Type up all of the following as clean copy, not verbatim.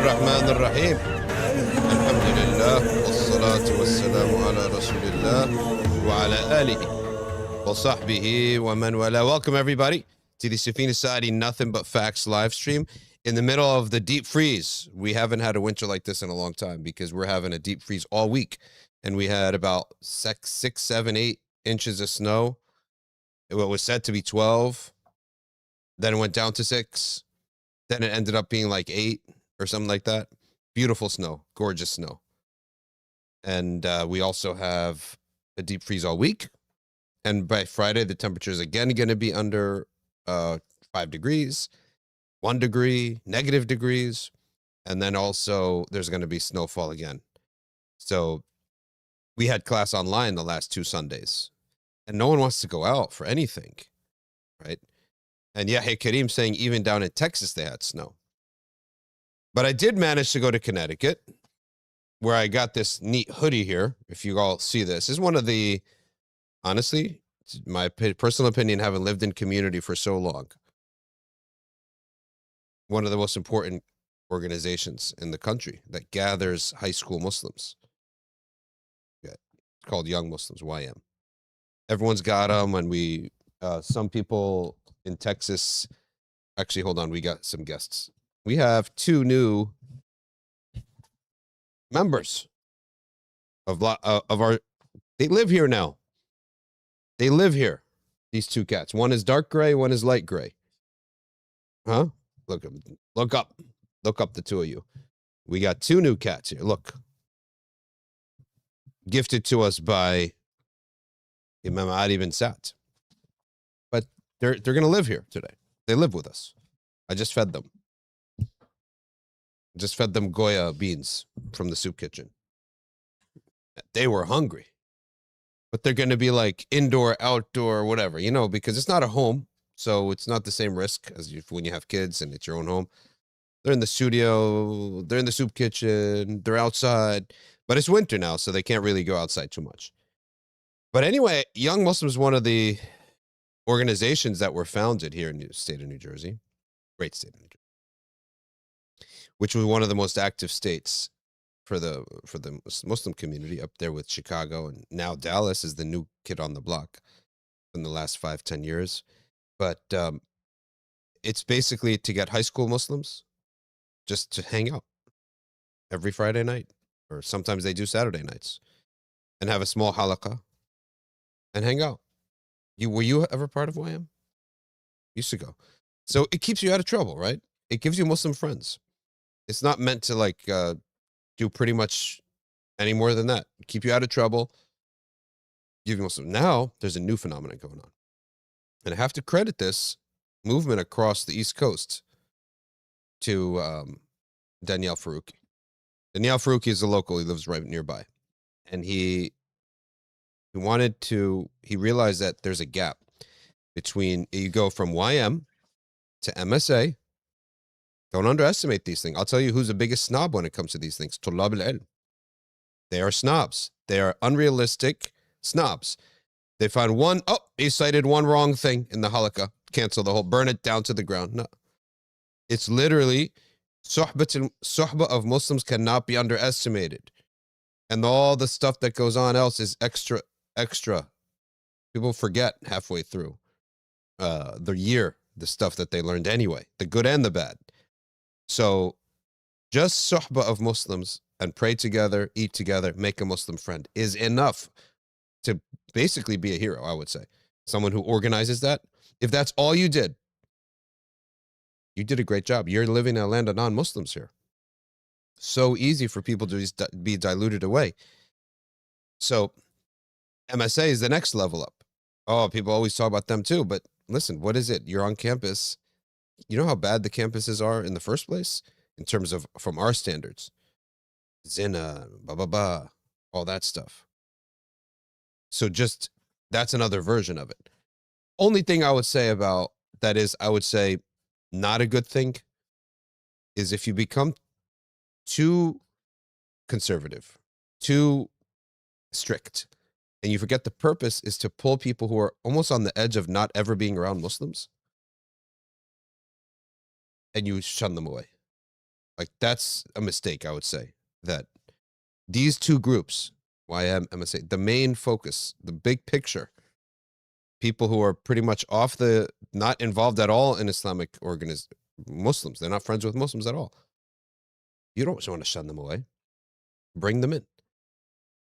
الرحمن الرحيم الحمد لله والصلاة والسلام على رسول الله وعلى آله وصحبه ومن والاه. Welcome everybody to the Safina Society Nothing But Facts live stream in the middle of the deep freeze. We haven't had a winter like this in a long time because we're having a deep freeze all week, and we had about 6, 7, 8 inches of snow. It was said to be 12, then it went down to 6, then it ended up being like 8 or something like that. Beautiful snow, gorgeous snow. And we also have a deep freeze all week. And by Friday, the temperature is again going to be under 5 degrees, 1 degree, negative degrees. And then also there's going to be snowfall again. So we had class online the last 2 Sundays, and no one wants to go out for anything, right? And yeah, hey, Kareem saying even down in Texas, they had snow. But I did manage to go to Connecticut, where I got this neat hoodie here. If you all see this, is one of the, honestly, my personal opinion, having lived in community for so long, one of the most important organizations in the country that gathers high school Muslims. Yeah, it's called Young Muslims, YM. Everyone's got them, and we, some people in Texas, actually, hold on, we got some guests. We have 2 new members of our, they live here now. They live here, these 2 cats. One is dark gray, one is light gray. Huh? Look up the 2 of you. We got 2 new cats here. Look. Gifted to us by Imam Ali bin Sa'd. But they're going to live here today. They live with us. I just fed them. Just fed them Goya beans from the soup kitchen. They were hungry. But they're going to be like indoor, outdoor, whatever, you know, because it's not a home. So it's not the same risk as when you have kids and it's your own home. They're in the studio. They're in the soup kitchen. They're outside. But it's winter now, so they can't really go outside too much. But anyway, Young Muslims is one of the organizations that were founded here in the state of New Jersey. Great state of New Jersey. Which was one of the most active states for the Muslim community, up there with Chicago, and now Dallas is the new kid on the block in the last 5-10 years. But it's basically to get high school Muslims just to hang out every Friday night, or sometimes they do Saturday nights, and have a small halaqah and hang out. Were you ever part of YM? Used to go. So it keeps you out of trouble, right? It gives you Muslim friends. It's not meant to like do pretty much any more than that. Keep you out of trouble. Give you Muslim. Now there's a new phenomenon going on, and I have to credit this movement across the East Coast to Danielle Farouki. Danielle Farouki is a local. He lives right nearby, and he realized that there's a gap between, you go from YM to MSA. Don't underestimate these things. I'll tell you who's the biggest snob when it comes to these things. Tullab al-ilm. They are snobs. They are unrealistic snobs. They find one, he cited one wrong thing in the halaqah. Cancel the whole, burn it down to the ground. No. It's literally, suhba of Muslims cannot be underestimated. And all the stuff that goes on else is extra. People forget halfway through the year, the stuff that they learned anyway, the good and the bad. So just suhba of Muslims and pray together, eat together, make a Muslim friend is enough to basically be a hero, I would say. Someone who organizes that. If that's all you did a great job. You're living in a land of non-Muslims here. So easy for people to just be diluted away. So MSA is the next level up. Oh, people always talk about them too, but listen, what is it? You're on campus. You know how bad the campuses are in the first place in terms of, from our standards, zina, all that stuff. So just, that's another version of it. Only thing I would say about that is, I would say not a good thing is if you become too conservative, too strict, and you forget the purpose is to pull people who are almost on the edge of not ever being around Muslims, and you shun them away. Like that's a mistake, I would say, that these two groups, YM, MSA, the main focus, the big picture, people who are pretty much off the, not involved at all in Islamic Muslims, they're not friends with Muslims at all. You don't want to shun them away. Bring them in.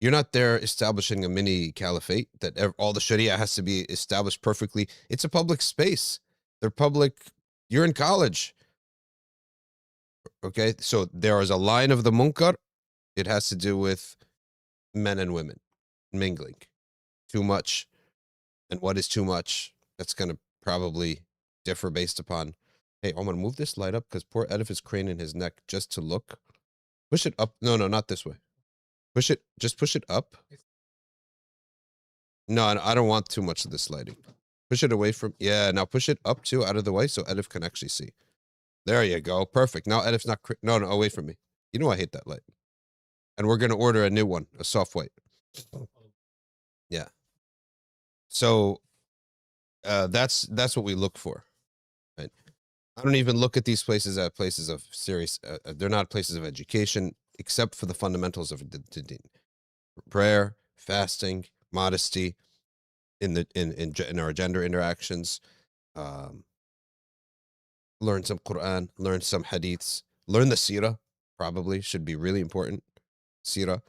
You're not there establishing a mini caliphate that all the Sharia has to be established perfectly. It's a public space. They're public. You're in college. Okay, so there is a line of the munkar. It has to do with men and women mingling. Too much. And what is too much? That's going to probably differ based upon, hey, I'm going to move this light up because poor Edif is craning his neck just to look. Push it up. No, not this way. Push it. Just push it up. No, I don't want too much of this lighting. Push it away from, yeah, now push it up too, out of the way so Edif can actually see. There you go. Perfect. Now Edif's not, no, away from me. You know I hate that light. And we're going to order a new one, a soft white. Yeah. So that's what we look for, right? I don't even look at these places as places of serious, they're not places of education, except for the fundamentals of the deen. Prayer, fasting, modesty in our gender interactions, learn some Quran, learn some hadiths, learn the Sihr, probably should be really important. Sihr,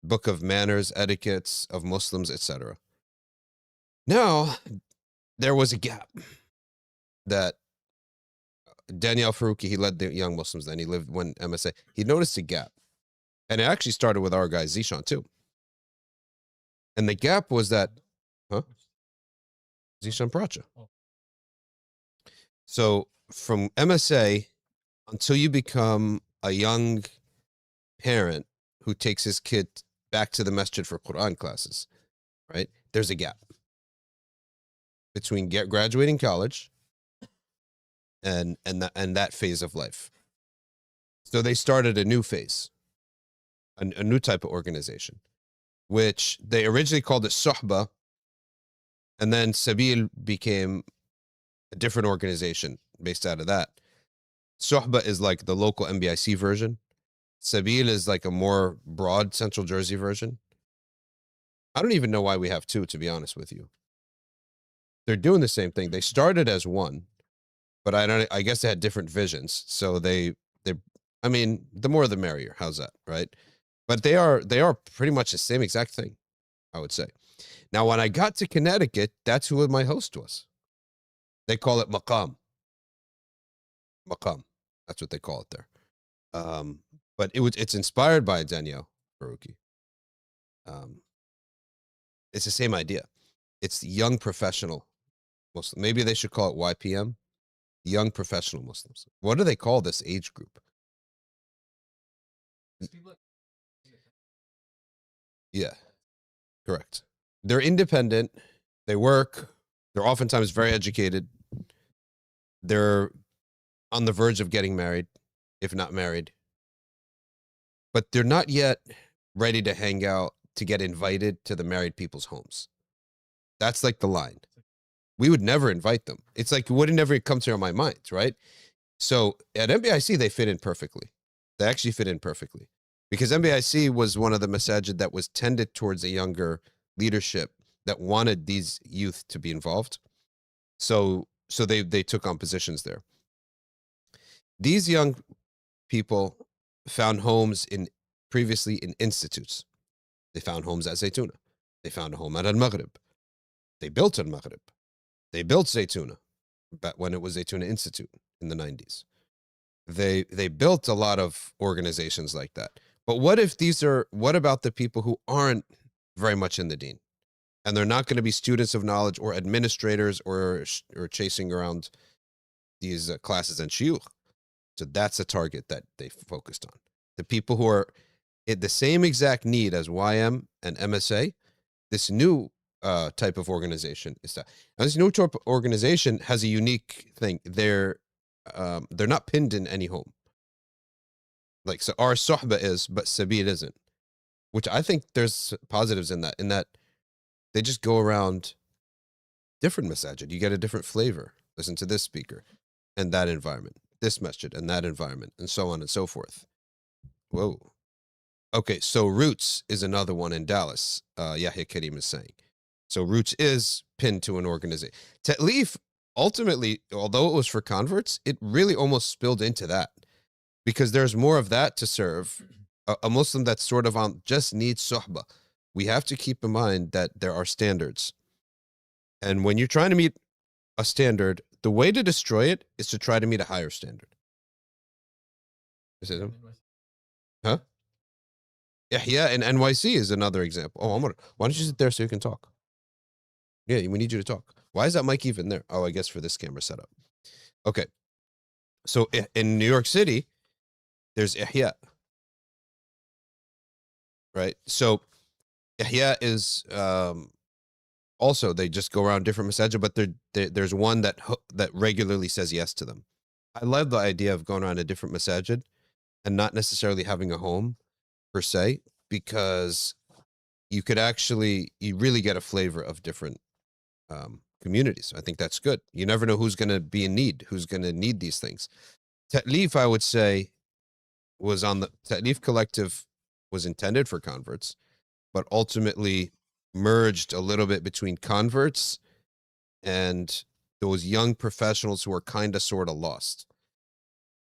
book of manners, etiquettes of Muslims, etc. Now, there was a gap that Daniel Farouki, he led the young Muslims then, he lived when MSA, he noticed a gap. And it actually started with our guy Zishan too. And the gap was that, Zishan Pracha. So from MSA until you become a young parent who takes his kid back to the masjid for Quran classes, right? There's a gap between graduating college and that phase of life. So they started a new phase, a new type of organization, which they originally called it Suhba, and then Sabeel became a different organization based out of that. Suhba is like the local NBIC version. Sabeel is like a more broad Central Jersey version. I don't even know why we have two, to be honest with you. They're doing the same thing. They started as one, but I guess they had different visions. So I mean, the more the merrier. How's that, right? But they are pretty much the same exact thing, I would say. Now, when I got to Connecticut, that's who my host was. They call it Maqam. Maqam. That's what they call it there. But it's inspired by Daniel Farouki. It's the same idea. It's the young professional Muslim. Maybe they should call it YPM, young professional Muslims. What do they call this age group? Yeah, correct. They're independent. They work. They're oftentimes very educated. They're on the verge of getting married, if not married. But they're not yet ready to hang out, to get invited to the married people's homes. That's like the line. We would never invite them. It's like, it wouldn't ever come to my mind, right? So at NBIC, they fit in perfectly. They actually fit in perfectly. Because NBIC was one of the masajid that was tended towards a younger leadership that wanted these youth to be involved. So they took on positions there. These young people found homes previously in institutes. They found homes at Zaytuna. They found a home at Al-Maghrib. They built Al-Maghrib. They built Zaytuna back when it was Zaytuna Institute in the 90s. They built a lot of organizations like that. But what about the people who aren't very much in the deen? And they're not going to be students of knowledge or administrators or chasing around these classes and shuyukh. So that's a target that they focused on. The people who are in the same exact need as YM and MSA, this new type of organization is that. Now, this new type of organization has a unique thing. They're not pinned in any home. Like, so our Suhba is, but Sabeel isn't. Which I think there's positives in that they just go around different masajid. You get a different flavor. Listen to this speaker and that environment. this masjid and that environment, and so on and so forth. Whoa. Okay, so Roots is another one in Dallas. Yahya Karim is saying. So Roots is pinned to an organization. Ta'leef, ultimately, although it was for converts, it really almost spilled into that, because there's more of that to serve. A Muslim that's sort of on just needs Suhba. We have to keep in mind that there are standards. And when you're trying to meet a standard, the way to destroy it is to try to meet a higher standard. Is it him? Huh? Yeah, and NYC is another example. Oh, why don't you sit there so you can talk? Yeah, we need you to talk. Why is that mic even there? Oh, I guess for this camera setup. Okay. So in New York City, there's Ihya. Right? So Ihya is also, they just go around different masajid, but there's one that regularly says yes to them. I love the idea of going around a different masajid and not necessarily having a home per se, because you really get a flavor of different communities. I think that's good. You never know who's going to be in need, who's going to need these things. Ta'leef, I would say, Ta'leef Collective was intended for converts, but ultimately merged a little bit between converts and those young professionals who are kind of sort of lost.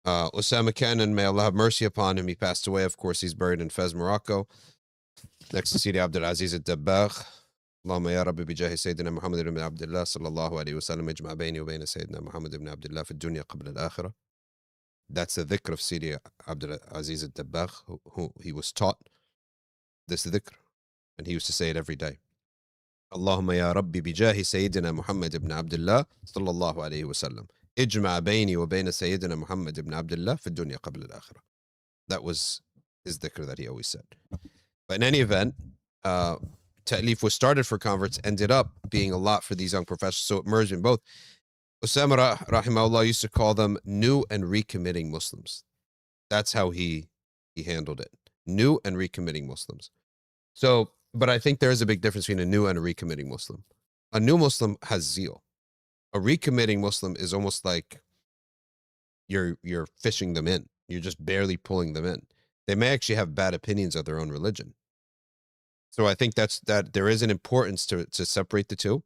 Osama Cannon, may Allah have mercy upon him, he passed away. Of course, he's buried in Fez, Morocco, next to Sidi Abdul Aziz al-Dabbagh. اللهم يا رب بجاه سيدنا محمد بن عبد الله صلى الله عليه وسلم اجمع بيني وبين سيدنا محمد بن عبد الله في الدنيا قبل الآخرة. That's the dhikr of Sidi Abdul Aziz al-Dabbagh, who he was taught this dhikr, and he used to say it every day. اللهم يا رب بجاه سيدنا محمد بن عبد الله صلى الله عليه وسلم اجمع بيني وبين سيدنا محمد بن عبد الله في الدنيا قبل الآخرة. That was his dhikr that he always said. But in any event, Ta'leef was started for converts, ended up being a lot for these young professionals, so it merged in both. Osama rahimahullah used to call them new and recommitting Muslims. That's how he handled it. New and recommitting Muslims. So, but I think there is a big difference between a new and a recommitting Muslim. A new Muslim has zeal. A recommitting Muslim is almost like you're fishing them in. You're just barely pulling them in. They may actually have bad opinions of their own religion. So I think that there is an importance to separate the two.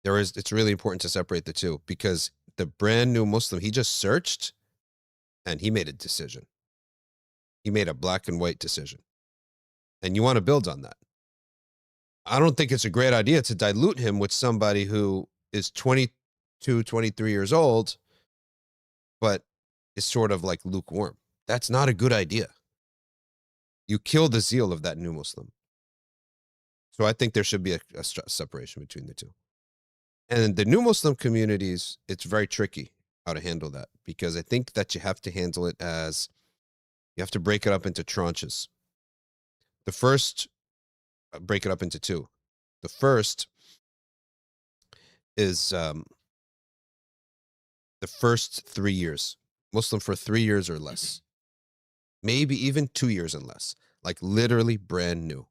It's really important to separate the two, because the brand new Muslim, he just searched and he made a decision. He made a black and white decision. And you want to build on that. I don't think it's a great idea to dilute him with somebody who is 22, 23 years old, but is sort of like lukewarm. That's not a good idea. You kill the zeal of that new Muslim. So I think there should be a separation between the two. And the new Muslim communities, it's very tricky how to handle that, because I think that you have to handle it as, you have to break it up into tranches. The first, break it up into two. The first is the first 3 years. Muslim for 3 years or less. Maybe even 2 years and less. Like literally brand new.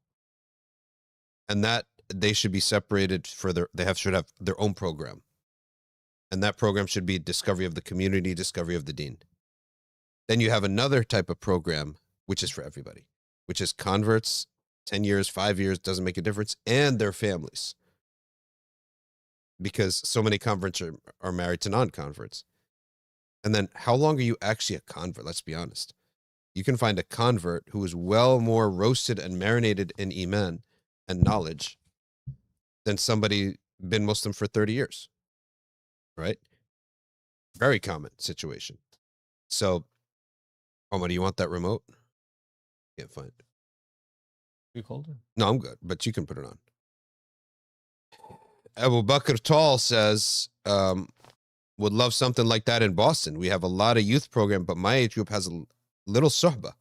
And that they should be separated for should have their own program. And that program should be discovery of the community, discovery of the deen. Then you have another type of program, which is for everybody, which is converts, 10 years, 5 years, doesn't make a difference, and their families. Because so many converts are married to non-converts. And then how long are you actually a convert? Let's be honest. You can find a convert who is well more roasted and marinated in Iman and knowledge than somebody been Muslim for 30 years. Right? Very common situation. So, Omar, do you want that remote? Can't find it. You called her? No, I'm good, but you can put it on. Abu Bakr Tall says, would love something like that in Boston. We have a lot of youth program, but my age group has a little suhba.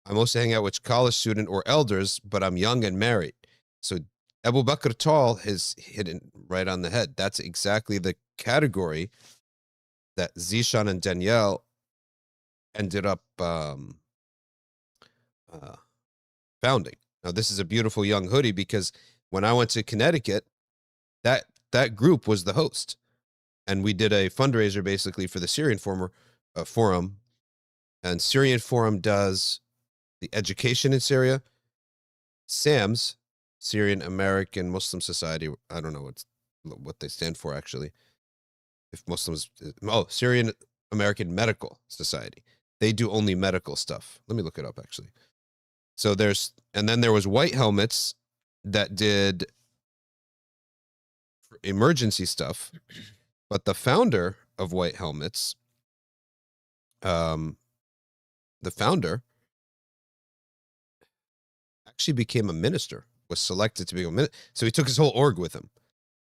I mostly hang out with college student or elders, but I'm young and married. So Abu Bakr Tall has hit it right on the head. That's exactly the category that Zishan and Danielle ended up founding. Now, this is a beautiful young hoodie, because when I went to Connecticut, that group was the host. And we did a fundraiser basically for the Syrian forum. And Syrian Forum does the education in Syria. SAMS, Syrian American Muslim Society. I don't know what they stand for actually. If Muslims, Syrian American Medical Society. They do only medical stuff. Let me look it up actually. So and then there was White Helmets that did emergency stuff, but the founder of White Helmets, the founder actually became a minister, was selected to be a minister. So he took his whole org with him.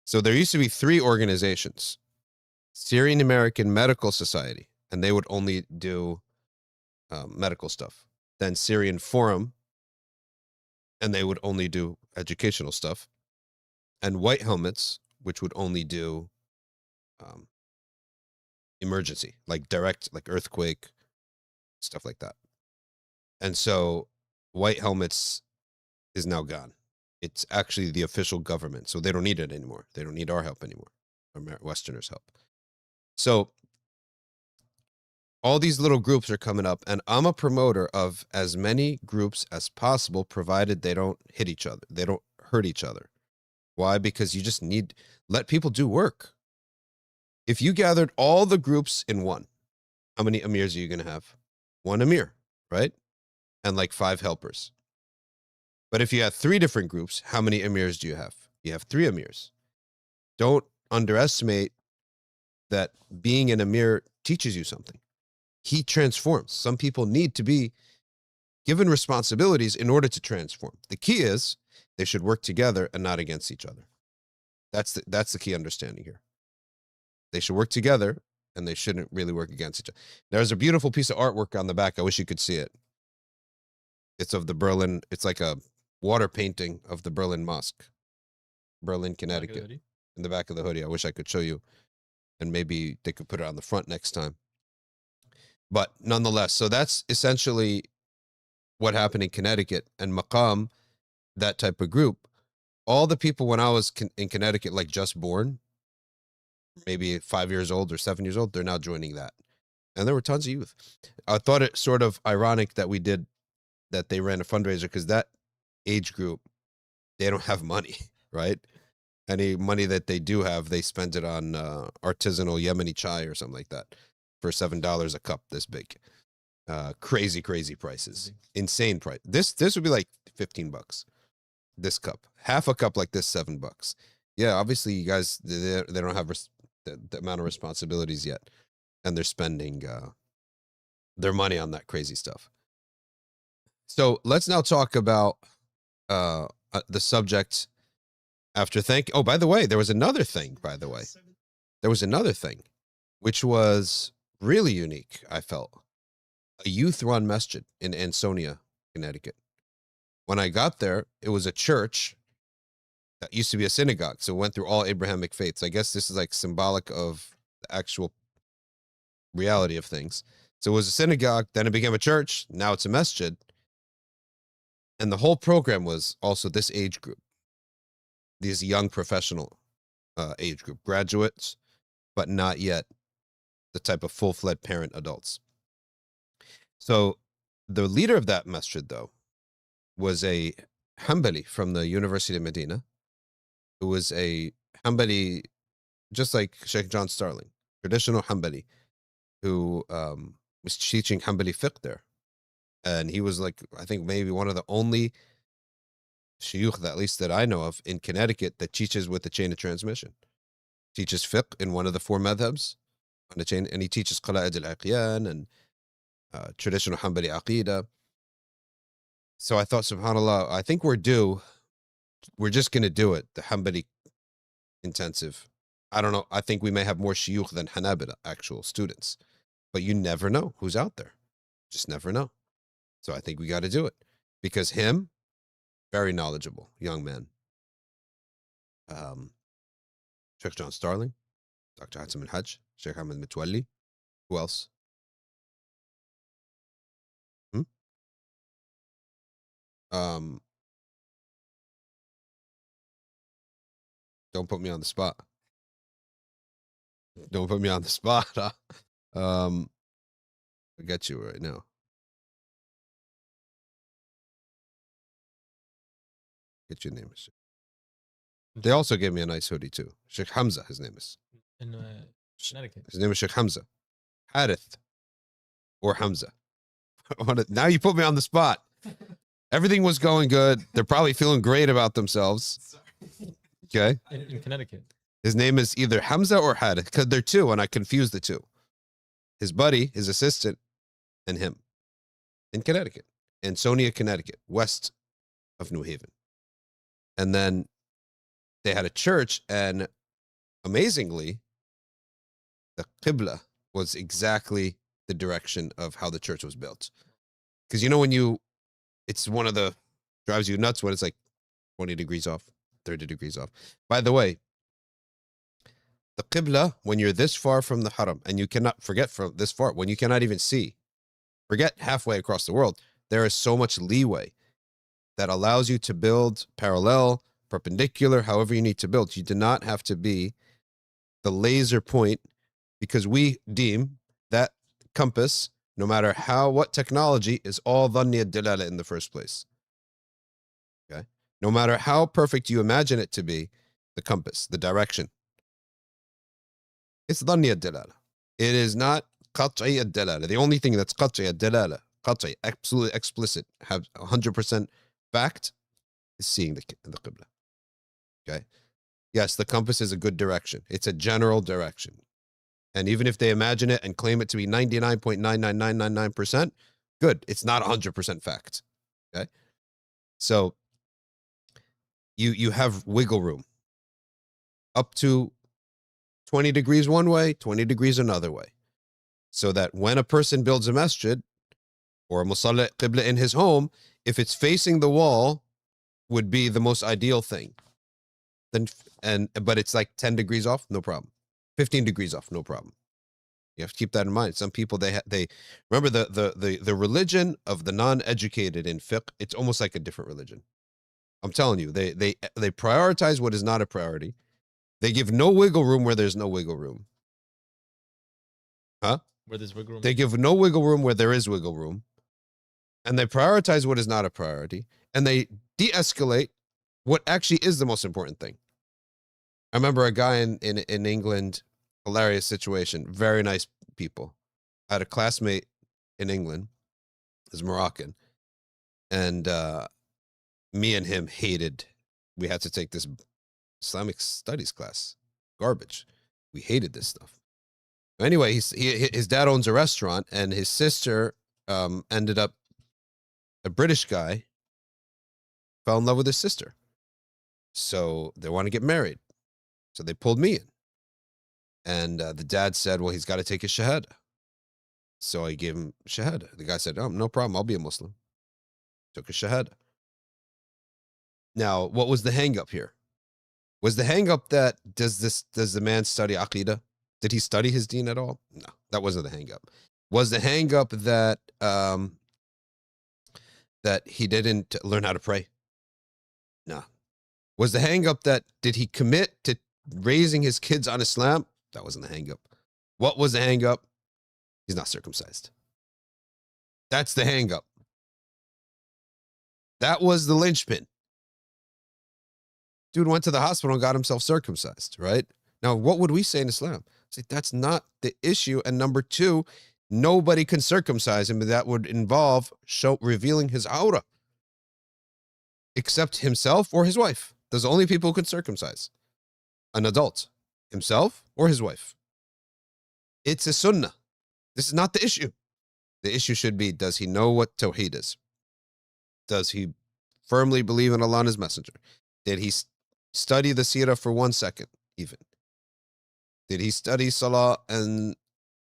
So there used to be 3 organizations, Syrian American Medical Society, and they would only do medical stuff. Then Syrian Forum, and they would only do educational stuff. And White Helmets, which would only do emergency, like direct, like earthquake, stuff like that. And so White Helmets is now gone. It's actually the official government, so they don't need it anymore. They don't need our help anymore, Westerners' help. So all these little groups are coming up, and I'm a promoter of as many groups as possible, provided they don't hit each other. They don't hurt each other. Why? Because you just let people do work. If you gathered all the groups in one, how many amirs are you going to have? 1 amir, right? And like 5 helpers. But if you have 3 different groups, how many amirs do you have? You have 3 amirs. Don't underestimate that being an amir teaches you something. He transforms. Some people need to be given responsibilities in order to transform. The key is they should work together and not against each other. That's the key understanding here. They should work together and they shouldn't really work against each other. There's a beautiful piece of artwork on the back. I wish you could see it. It's of the Berlin. It's like a water painting of the Berlin Mosque, Berlin, Connecticut, in the back of the hoodie. I wish I could show you, and maybe they could put it on the front next time. But nonetheless, so that's essentially what happened in Connecticut and Maqam, that type of group. All the people when I was in Connecticut, like just born, maybe 5 years old or 7 years old, they're now joining that. And there were tons of youth. I thought it sort of ironic that they ran a fundraiser because that age group, they don't have money, right? Any money that they do have, they spend it on artisanal Yemeni chai or something like that for $7 a cup this big. Crazy prices. Insane price. This would be like $15. This cup. Half a cup like this, $7. Yeah, obviously you guys, they don't have the amount of responsibilities yet. And they're spending their money on that crazy stuff. So let's now talk about the subject after oh, by the way, there was another thing, which was really unique, I felt. A youth-run masjid in Ansonia, Connecticut. When I got there, it was a church that used to be a synagogue, so it went through all Abrahamic faiths. I guess this is like symbolic of the actual reality of things. So it was a synagogue, then it became a church, now it's a masjid. And the whole program was also this age group, these young professional age group, graduates, but not yet the type of full-fledged parent adults. So the leader of that masjid, though, was a Hanbali from the University of Medina, who was a Hanbali, just like Sheikh John Starling, traditional Hanbali, who was teaching Hanbali fiqh there. And he was like, I think maybe one of the only shuyukh, at least that I know of, in Connecticut that teaches with the chain of transmission. Teaches fiqh in one of the 4 madhabs on the chain, and he teaches qala'id al-aqyan and traditional Hanbali aqidah. So I thought, subhanAllah, I think we're due. We're just going to do it, the Hanbali intensive. I don't know. I think we may have more shuyukh than Hanabila, actual students. But you never know who's out there. Just never know. So I think we got to do it. Because him, very knowledgeable, young man. Sheikh John Starling, Dr. Hazm al-Hajj, Sheikh Ahmed Mitwalli. Who else? Don't put me on the spot. Don't put me on the spot. Huh? I got you right now. Get your name. They also gave me a nice hoodie too. Sheikh Hamza, his name is. In Connecticut. His name is Sheikh Hamza. Harith or Hamza. Now you put me on the spot. Everything was going good. They're probably feeling great about themselves. Okay. In Connecticut. His name is either Hamza or Harith because they're two, and I confused the two. His buddy, his assistant, and him in Connecticut, in Sonia, Connecticut, west of New Haven. And then they had a church, and amazingly, the Qibla was exactly the direction of how the church was built. Because you know when it's one of the drives you nuts when it's like 20 degrees off, 30 degrees off. By the way, the Qibla, when you're this far from the Haram, and you cannot forget from this far, when you cannot even see, forget halfway across the world, there is so much leeway that allows you to build parallel, perpendicular, however you need to build. You do not have to be the laser point, because we deem that compass, no matter what technology, is all dhanni ad-dilala in the first place. Okay? No matter how perfect you imagine it to be, the compass, the direction, it's dhanni ad-dilala. It is not qat'i ad-dilala. The only thing that's qat'i ad-dilala, qat'i, absolutely explicit, have 100% fact, is seeing the Qibla. Okay? Yes, the compass is a good direction. It's a general direction. And even if they imagine it and claim it to be 99.99999%, good. It's not 100% fact. Okay? So you have wiggle room up to 20 degrees one way, 20 degrees another way. So that when a person builds a masjid or a musalla qibla in his home, if it's facing the wall, would be the most ideal thing. But it's like 10 degrees off, no problem. 15 degrees off, no problem. You have to keep that in mind. Some people, they remember the religion of the non-educated in fiqh. It's almost like a different religion. I'm telling you, they prioritize what is not a priority. They give no wiggle room where there's no wiggle room. Huh? Where there's wiggle room. They give no wiggle room where there is wiggle room. And they prioritize what is not a priority. And they de-escalate what actually is the most important thing. I remember a guy in England, hilarious situation, very nice people. I had a classmate in England, is Moroccan, and me and him hated. We had to take this Islamic studies class, garbage. We hated this stuff. Anyway, his dad owns a restaurant, and his sister ended up, a British guy fell in love with his sister, so they want to get married. So they pulled me in. And the dad said, well, he's got to take his shahada. So I gave him shahada. The guy said, oh, no problem. I'll be a Muslim. Took a shahada. Now, what was the hang up here? Was the hang up that does the man study aqidah? Did he study his deen at all? No, that wasn't the hang up. Was the hang up that that he didn't learn how to pray? No. Was the hang up that did he commit to raising his kids on Islam? That wasn't the hang up. What was the hang up? He's not circumcised. That's the hang up. That was the linchpin. Dude went to the hospital and got himself circumcised, right? Now, what would we say in Islam? Say that's not the issue. And number two, nobody can circumcise him. That would involve revealing his aura, except himself or his wife. Those are the only people who can circumcise an adult, himself or his wife. It's a sunnah. This is not the issue. The issue should be, does he know what tawheed is? Does he firmly believe in Allah and his messenger? Did he study the seerah for 1 second even? Did he study salah and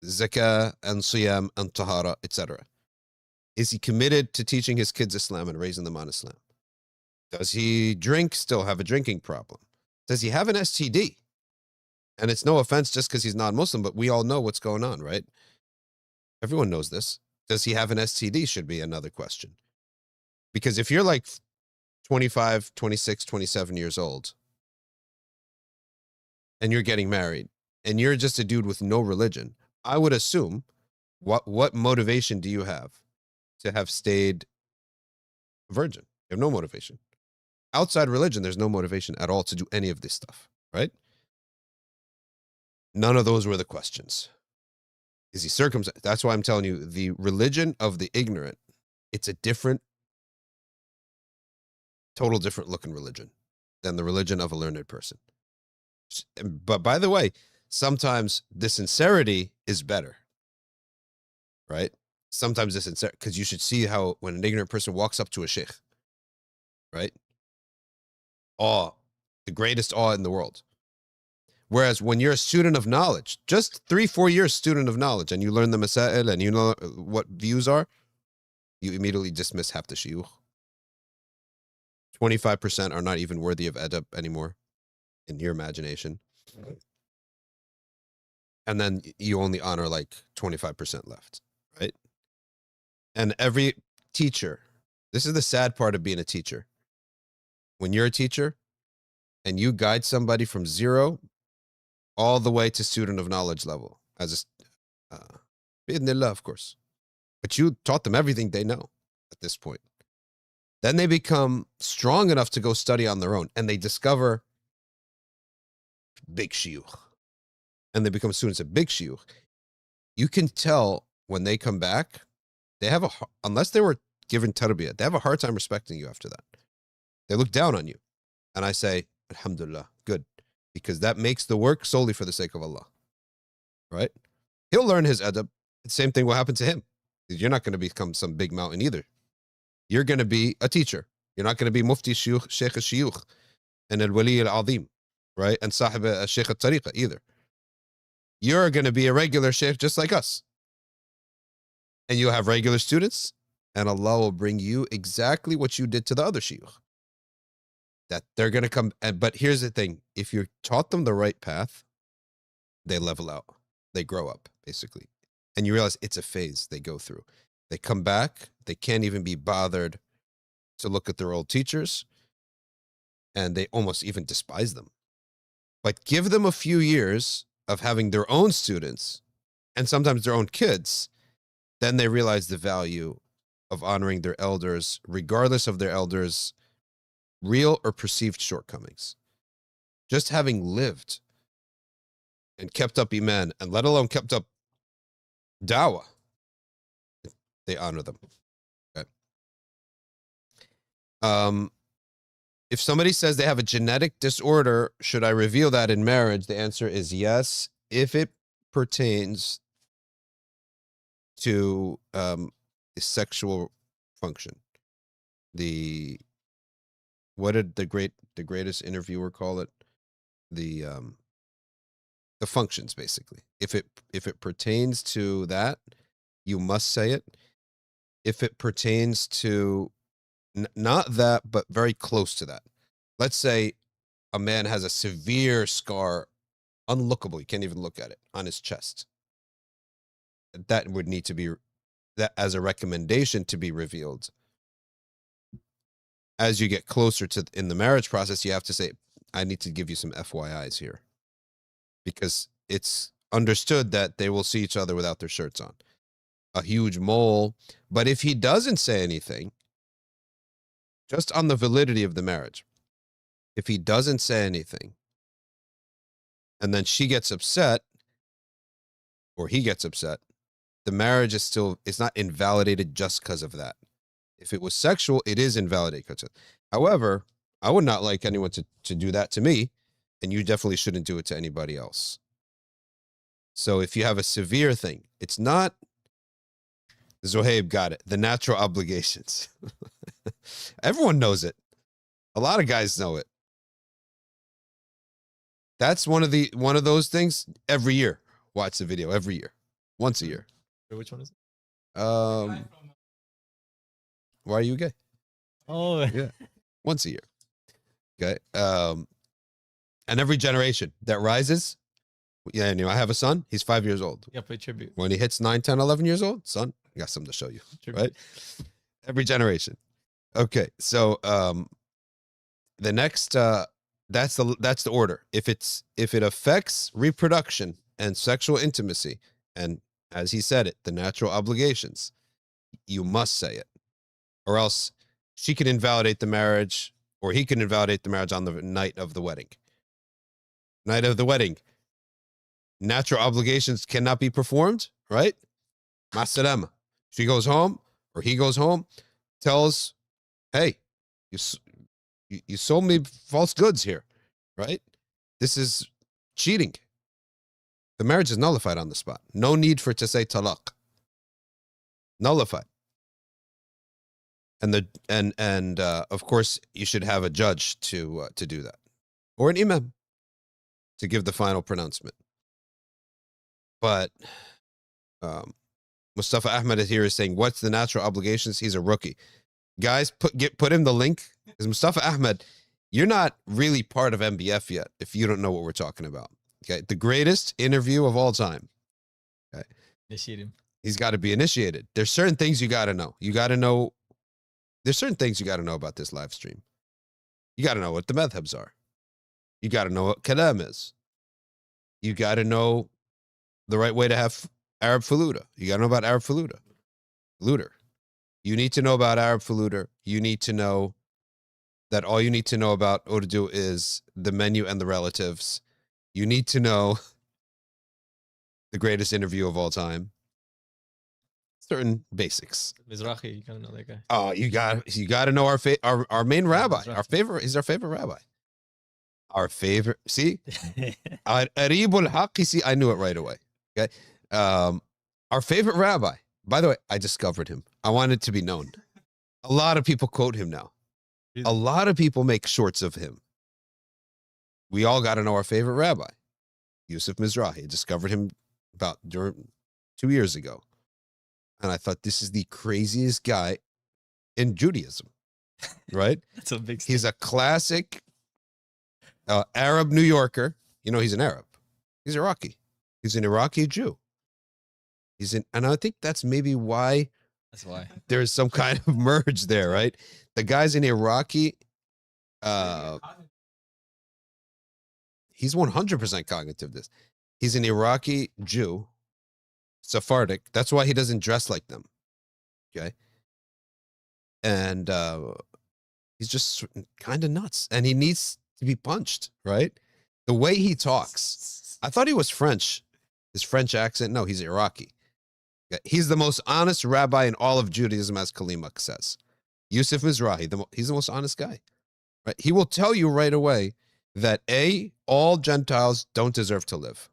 zakah and siyam and tahara, etc.? Is he committed to teaching his kids Islam and raising them on Islam? Does he drink, still have a drinking problem? Does he have an STD? And it's no offense just because he's non-Muslim, but we all know what's going on, right? Everyone knows this. Does he have an STD should be another question. Because if you're like 25, 26, 27 years old and you're getting married and you're just a dude with no religion, I would assume, what motivation do you have to have stayed a virgin? You have no motivation. Outside religion, there's no motivation at all to do any of this stuff, right? None of those were the questions. Is he circumcised? That's why I'm telling you, the religion of the ignorant, it's a total different looking religion than the religion of a learned person. But by the way, sometimes the sincerity is better, right? Sometimes the sincerity, because you should see how when an ignorant person walks up to a sheikh, right? Awe, the greatest awe in the world. Whereas when you're a student of knowledge, just 3-4 years student of knowledge, and you learn the masail and you know what views are, you immediately dismiss half the shiyukh. 25% are not even worthy of adab anymore in your imagination. And then you only honor like 25% left, right? And every teacher, this is the sad part of being a teacher. When you're a teacher and you guide somebody from 0 all the way to student of knowledge level, as a, bi'idhnillah, of course. But you taught them everything they know at this point. Then they become strong enough to go study on their own, and they discover big shiyukh. And they become students of big shiyukh. You can tell when they come back, they have unless they were given tarbiyah, they have a hard time respecting you after that. They look down on you. And I say, alhamdulillah, good. Because that makes the work solely for the sake of Allah, right? He'll learn his adab. The same thing will happen to him. You're not going to become some big mountain either. You're going to be a teacher. You're not going to be mufti shuyukh, sheikh al-shuyukh, and al-wali al-azim, right? And sahib al-sheikh al-tariqa either. You're going to be a regular sheikh just like us. And you'll have regular students, and Allah will bring you exactly what you did to the other shuyukh. That they're going to come, but here's the thing. If you taught them the right path, they level out. They grow up, basically. And you realize it's a phase they go through. They come back. They can't even be bothered to look at their old teachers. And they almost even despise them. But give them a few years of having their own students and sometimes their own kids. Then they realize the value of honoring their elders, regardless of their elders' real or perceived shortcomings. Just having lived and kept up iman, and let alone kept up dawah, they honor them. Okay. If somebody says they have a genetic disorder, should I reveal that in marriage? The answer is yes, if it pertains to the sexual function. What did the greatest interviewer call it? The functions, basically. If it pertains to that, you must say it. If it pertains to not that, but very close to that. Let's say a man has a severe scar, unlookable, you can't even look at it, on his chest. That would need to be, that as a recommendation to be revealed. As you get closer to in the marriage process, you have to say, I need to give you some FYIs here. Because it's understood that they will see each other without their shirts on. A huge mole. But if he doesn't say anything, just on the validity of the marriage, if he doesn't say anything, and then she gets upset, or he gets upset, the marriage is still, it's not invalidated just because of that. If it was sexual, it is invalidated. However, I would not like anyone to do that to me, and you definitely shouldn't do it to anybody else. So if you have a severe thing, it's not, Zohaib got it, the natural obligations. Everyone knows it. A lot of guys know it. That's one of those things. Every year, watch the video every year, once a year. Wait, which one is it? Why are you gay? Oh, Yeah, once a year. Okay. And every generation that rises, yeah, I have a son. He's 5 years old. yeah, play tribute. When he hits 9, 10, 11 years old, son, I got something to show you. Tribute. Right? Every generation. Okay, so the next That's the order. If it affects reproduction and sexual intimacy, and as he said it, the natural obligations, you must say it, or else she can invalidate the marriage, or he can invalidate the marriage on the night of the wedding. Night of the wedding, natural obligations cannot be performed, right? Masalama. She goes home, or he goes home, tells, hey, you sold me false goods here, right? This is cheating. The marriage is nullified on the spot. No need for it to say talaq. Nullified. And of course you should have a judge to do that, or an imam to give the final pronouncement. But Mustafa Ahmed here is saying, what's the natural obligations? He's a rookie. Guys, put him the link. Because Mustafa Ahmed, you're not really part of NBF yet if you don't know what we're talking about. Okay, the greatest interview of all time. Okay, Initiate him. He's got to be initiated. There's certain things you got to know. You got to know. There's certain things you got to know about this live stream. You got to know what the madhabs are. You got to know what kalam is. You got to know the right way to have Arab faluda. You got to know about Arab faluda. Luder. You need to know about Arab faluda. You need to know that all you need to know about Urdu is the menu and the relatives. You need to know the greatest interview of all time. Certain basics. Mizrahi, you gotta know that guy. Oh, you got to know our main rabbi. He's our favorite rabbi. Our favorite. See, Aribul Haqi. See, I knew it right away. Okay, our favorite rabbi. By the way, I discovered him. I wanted it to be known. A lot of people quote him now. A lot of people make shorts of him. We all got to know our favorite rabbi, Yusuf Mizrahi. I discovered him about 2 years ago. And I thought, this is the craziest guy in Judaism, right? That's a big He's a classic Arab New Yorker. You know, he's an Arab. He's Iraqi. He's an Iraqi Jew. And I think that's maybe why. That's why there's some kind of merge there, right? The guy's an Iraqi. He's 100% cognitive. He's an Iraqi Jew. Sephardic. That's why he doesn't dress like them. Okay. And he's just kind of nuts. And he needs to be punched, right? The way he talks. I thought he was French. His French accent. No, he's Iraqi. Okay. He's the most honest rabbi in all of Judaism, as Kalimak says. Yusuf Mizrahi, he's the most honest guy. Right? He will tell you right away that all Gentiles don't deserve to live.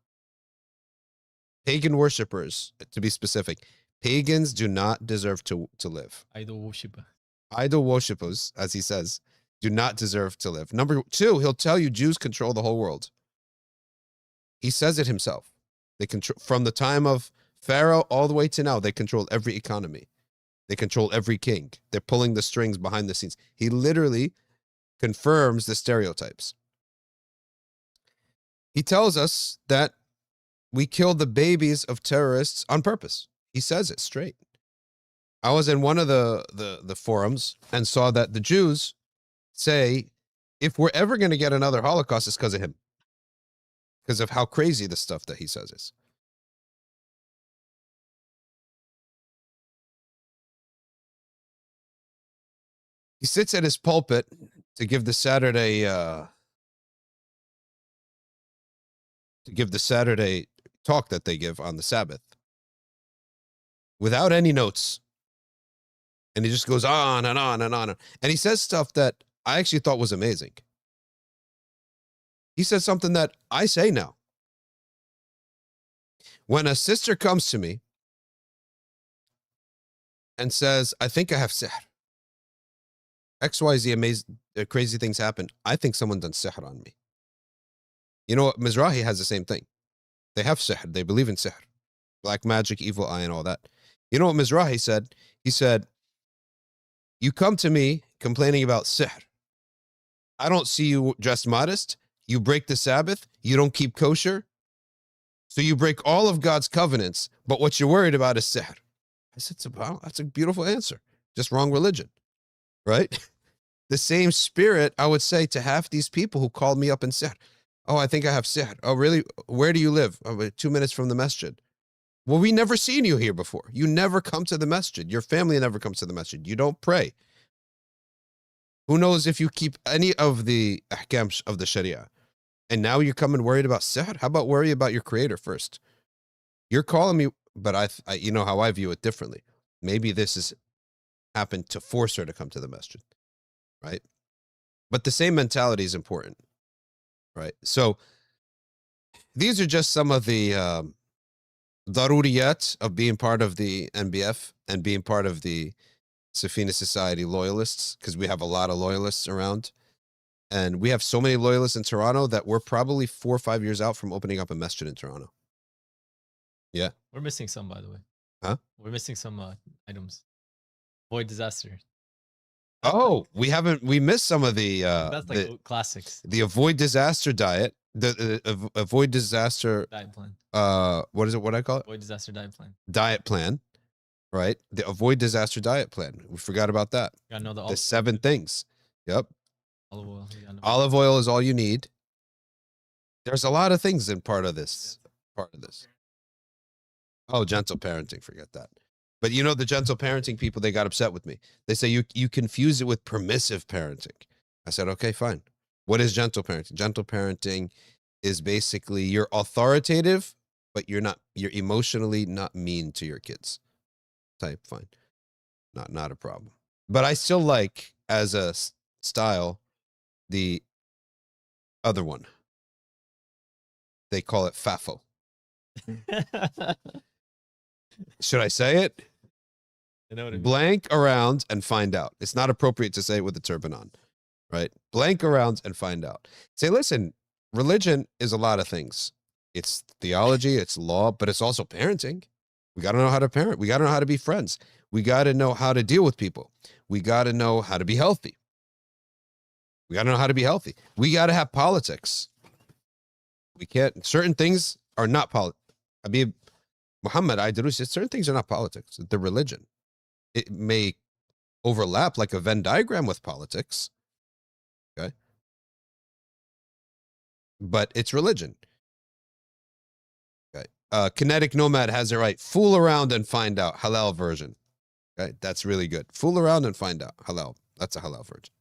Pagan worshippers, to be specific, pagans do not deserve to live. idol worshiper. Idol worshippers, as he says, do not deserve to live. Number 2, he'll tell you Jews control the whole world. He says it himself. They control from the time of Pharaoh all the way to now. They control every economy. They control every king. They're pulling the strings behind the scenes. He literally confirms the stereotypes. He tells us that we killed the babies of terrorists on purpose. He says it straight. I was in one of the forums and saw that the Jews say, if we're ever going to get another Holocaust, it's because of him. Because of how crazy the stuff that he says is. He sits at his pulpit to give the Saturday talk that they give on the Sabbath without any notes. And he just goes on and on and on. And he says stuff that I actually thought was amazing. He says something that I say now. When a sister comes to me and says, I think I have sihr. XYZ amazing, crazy things happen. I think someone done sihr on me. You know what? Mizrahi has the same thing. They have sihr. They believe in sihr. Black magic, evil eye, and all that. You know what Mizrahi said? He said, you come to me complaining about sihr. I don't see you dressed modest. You break the Sabbath. You don't keep kosher. So you break all of God's covenants. But what you're worried about is sihr. I said, that's a beautiful answer. Just wrong religion. Right? the same spirit I would say to half these people who called me up and said, oh, I think I have sihr. Oh, really? Where do you live? Oh, 2 minutes from the masjid. Well, we never seen you here before. You never come to the masjid. Your family never comes to the masjid. You don't pray. Who knows if you keep any of the ahkams of the sharia. And now you're coming worried about sihr? How about worry about your creator first? You're calling me, but I you know how I view it differently. Maybe this has happened to force her to come to the masjid, right? But the same mentality is important, right? So these are just some of the daruriyat of being part of the NBF and being part of the Safina Society loyalists, because we have a lot of loyalists around. And we have so many loyalists in Toronto that we're probably 4 or 5 years out from opening up a masjid in Toronto. Yeah. We're missing some, by the way. Huh? We're missing some items. Avoid disaster. Oh, we missed some of the That's like the, classics. the avoid disaster diet, the avoid disaster Diet plan. what is it? What I call it? Avoid disaster diet plan. Diet plan, right? The avoid disaster diet plan. We forgot about that. You gotta know The 7 things. Yep. olive oil. You gotta know. Olive oil is all you need. There's a lot of things in part of this. Oh, gentle parenting. Forget that. But you know, the gentle parenting people, they got upset with me. They say you confuse it with permissive parenting. I said, okay, fine. What is gentle parenting? Gentle parenting is basically you're authoritative, but you're emotionally not mean to your kids. Type, fine. Not a problem. But I still like, as a style, the other one. They call it FAFO. Should I say it? You know what I mean? Blank around and find out. It's not appropriate to say it with a turban on, right? Blank around and find out. Say, listen, religion is a lot of things. It's theology, it's law, but it's also parenting. We got to know how to parent. We got to know how to be friends. We got to know how to deal with people. We got to know how to be healthy. We got to know how to be healthy. We got to have politics. We can't, certain things are not politics. I mean, Muhammad, certain things are not politics. They're religion. It may overlap like a Venn diagram with politics. Okay. But it's religion. Okay. Kinetic Nomad has it right. Fool around and find out. Halal version. Okay. That's really good. Fool around and find out. Halal. That's a halal version.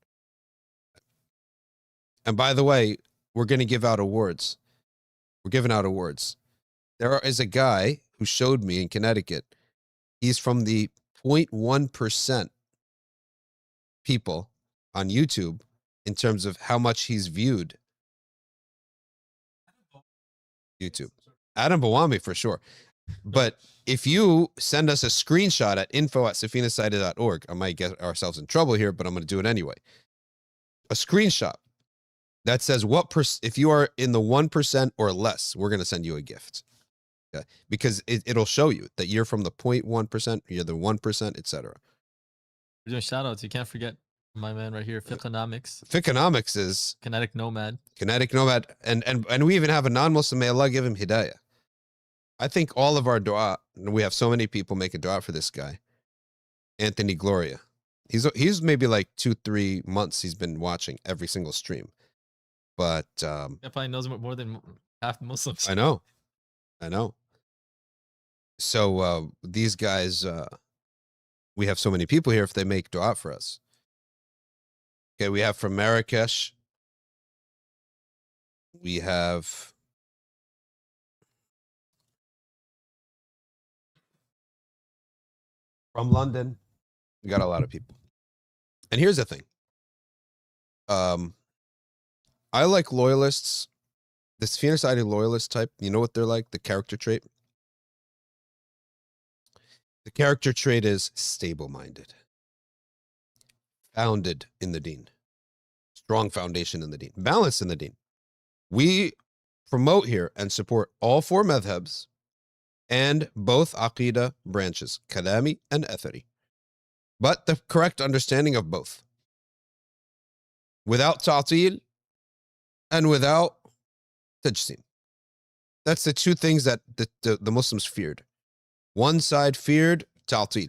And by the way, we're going to give out awards. We're giving out awards. There is a guy who showed me in Connecticut. He's from the 0.1% people on YouTube in terms of how much he's viewed YouTube. Adam Bawami for sure. But if you send us a screenshot at info@safinasociety.org, I might get ourselves in trouble here, but I'm going to do it anyway. A screenshot that says if you are in the 1% or less, we're going to send you a gift. Okay? Because it'll show you that you're from the 0.1%, you're the 1%, etc. We're doing shout outs. You can't forget my man right here, Ficonomics. Ficonomics is Kinetic Nomad. Kinetic Nomad. And we even have a non-Muslim, may Allah give him hidayah. I think all of our dua, and we have so many people making dua for this guy, Anthony Gloria. He's maybe like 2-3 months he's been watching every single stream. But That probably knows more than half the Muslims. I know. So these guys, we have so many people here if they make dua for us. Okay, we have from Marrakesh. We have from London. We got a lot of people. And here's the thing. I like loyalists. The Safina Society loyalist type, you know what they're like? The character trait. The character trait is stable-minded. Founded in the deen. Strong foundation in the deen. Balance in the deen. We promote here and support all 4 madhabs and both aqidah branches, kalami and athari. But the correct understanding of both. Without ta'til and without tajsim. That's the 2 things that the Muslims feared. One side feared ta'til,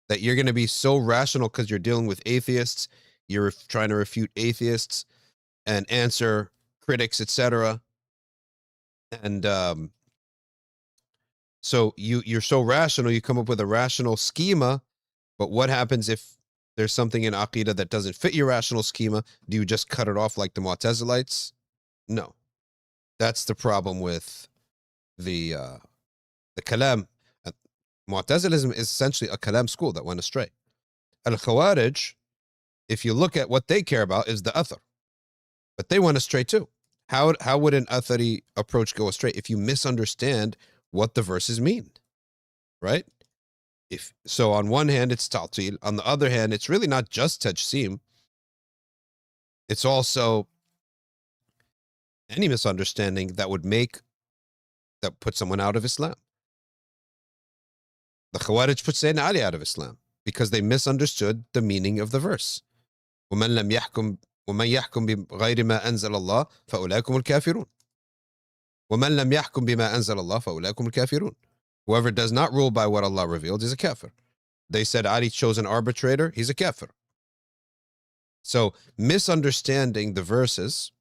that you're going to be so rational because you're dealing with atheists. You're trying to refute atheists and answer critics, etc. And so you're so rational, you come up with a rational schema. But what happens if there's something in Aqidah that doesn't fit your rational schema? Do you just cut it off like the Mu'tazilites? No. That's the problem with the Kalam. Mu'tazilism is essentially a Kalam school that went astray. Al-Khawarij, if you look at what they care about, is the Attar. But they went astray too. How would an Athari approach go astray if you misunderstand what the verses mean? Right? If so, on one hand, it's Tatil. On the other hand, it's really not just Tajsim. It's also any misunderstanding that put someone out of Islam. The Khawarij put Sayyidina Ali out of Islam because they misunderstood the meaning of the verse. وَمَنْ يَحْكُمْ بِغَيْرِ مَا أَنزَلَ اللَّهُ فَأُولَٰئِكُمُ الْكَافِرُونَ وَمَنْ لَمْ يَحْكُمْ بِمَا أَنزَلَ اللَّهُ فَأُولَٰئِكُمُ الْكَافِرُونَ. Whoever does not rule by what Allah revealed is a kafir. They said Ali chose an arbitrator, he's a kafir. So misunderstanding the verses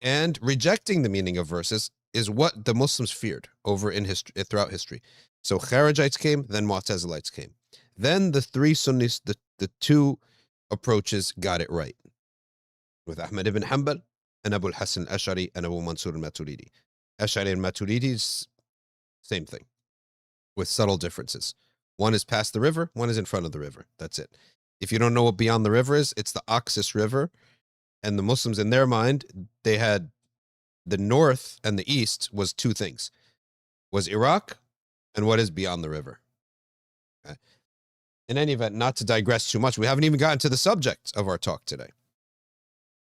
and rejecting the meaning of verses is what the Muslims feared over in history, throughout history. So Kharijites came, then Mu'tazilites came. Then the three Sunnis, the two approaches got it right. With Ahmad ibn Hanbal and Abu al-Hasan al-Ash'ari and Abu Mansur al-Maturidi. Ash'ari and Maturidi's same thing, with subtle differences. One is past the river, one is in front of the river. That's it. If you don't know what beyond the river is, it's the Oxus River. And the Muslims, in their mind, they had the north and the east was two things. Was Iraq and what is beyond the river. Okay. In any event, not to digress too much, we haven't even gotten to the subject of our talk today.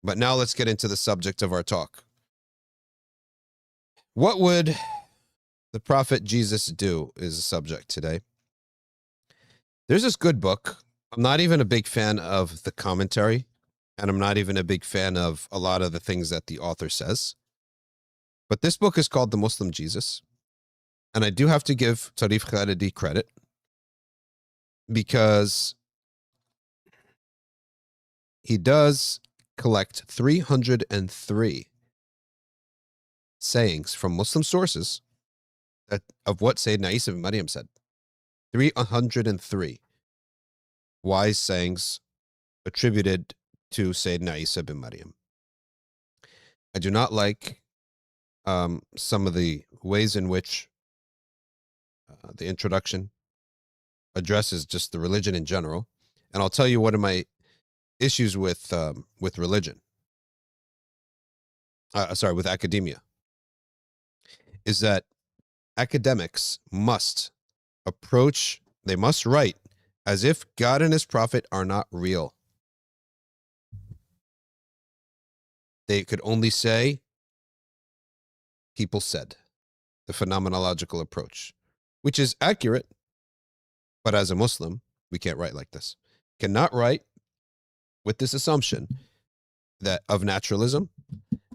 But now let's get into the subject of our talk. What would the Prophet Jesus do is the subject today. There's this good book. I'm not even a big fan of the commentary, and I'm not even a big fan of a lot of the things that the author says. But this book is called The Muslim Jesus. And I do have to give Tarife Khalidi credit because he does collect 303 sayings from Muslim sources of what Sayyidina Isa ibn Maryam said. 303 wise sayings attributed to Sayyidina Isa ibn Maryam. I do not like some of the ways in which the introduction addresses just the religion in general. And I'll tell you one of my issues with religion. With academia. Is that academics must write as if God and his prophet are not real. They could only say, people said, the phenomenological approach, which is accurate, but as a Muslim, we can't write like this. Cannot write with this assumption that of naturalism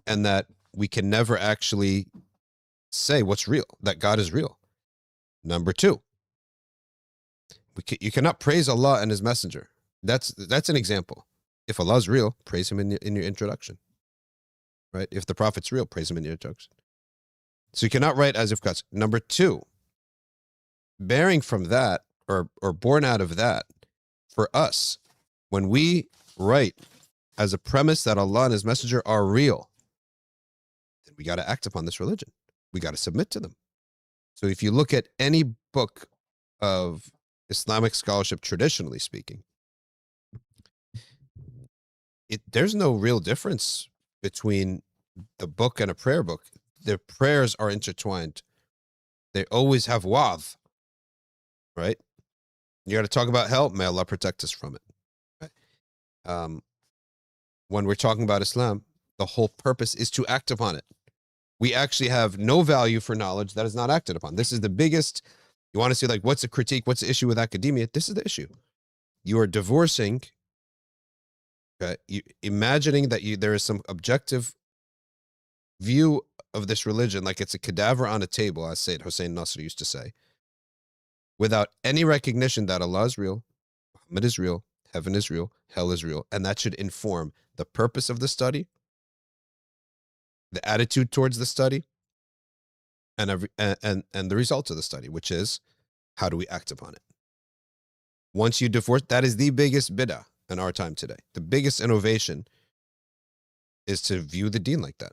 and that we can never actually say what's real, that God is real. Number two, you cannot praise Allah and his messenger. That's an example. If Allah is real, praise him in your introduction. Right? If the prophet's real, praise him in your introduction. So you cannot write as if God's. Number two, bearing from that or born out of that, for us, when we write as a premise that Allah and his messenger are real, then we got to act upon this religion. We got to submit to them. So if you look at any book of Islamic scholarship, traditionally speaking, there's no real difference between the book and a prayer book. Their prayers are intertwined. They always have wa'adh, right? You got to talk about hell. May Allah protect us from it. Right? When we're talking about Islam, the whole purpose is to act upon it. We actually have no value for knowledge that is not acted upon. This is the biggest. You want to see like what's the critique, what's the issue with academia? This is the issue. You are divorcing. Okay, imagining that there is some objective view of this religion, like it's a cadaver on a table, as Sayyid Hussein Nasr used to say, without any recognition that Allah is real, Muhammad is real, heaven is real, hell is real, and that should inform the purpose of the study, the attitude towards the study, and the results of the study, which is how do we act upon it. Once you divorce, that is the biggest bid'ah in our time today. The biggest innovation is to view the deen like that.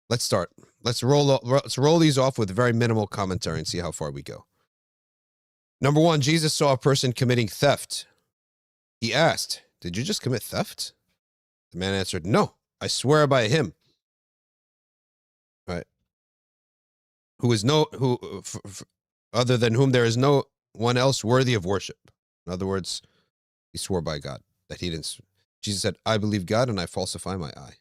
Let's start. Let's roll these off with very minimal commentary and see how far we go. Number one, Jesus saw a person committing theft. He asked, "Did you just commit theft?" The man answered, "No, I swear by him, right? Other than whom there is no one else worthy of worship." In other words, he swore by God that he didn't. Jesus said, "I believe God and I falsify my eye."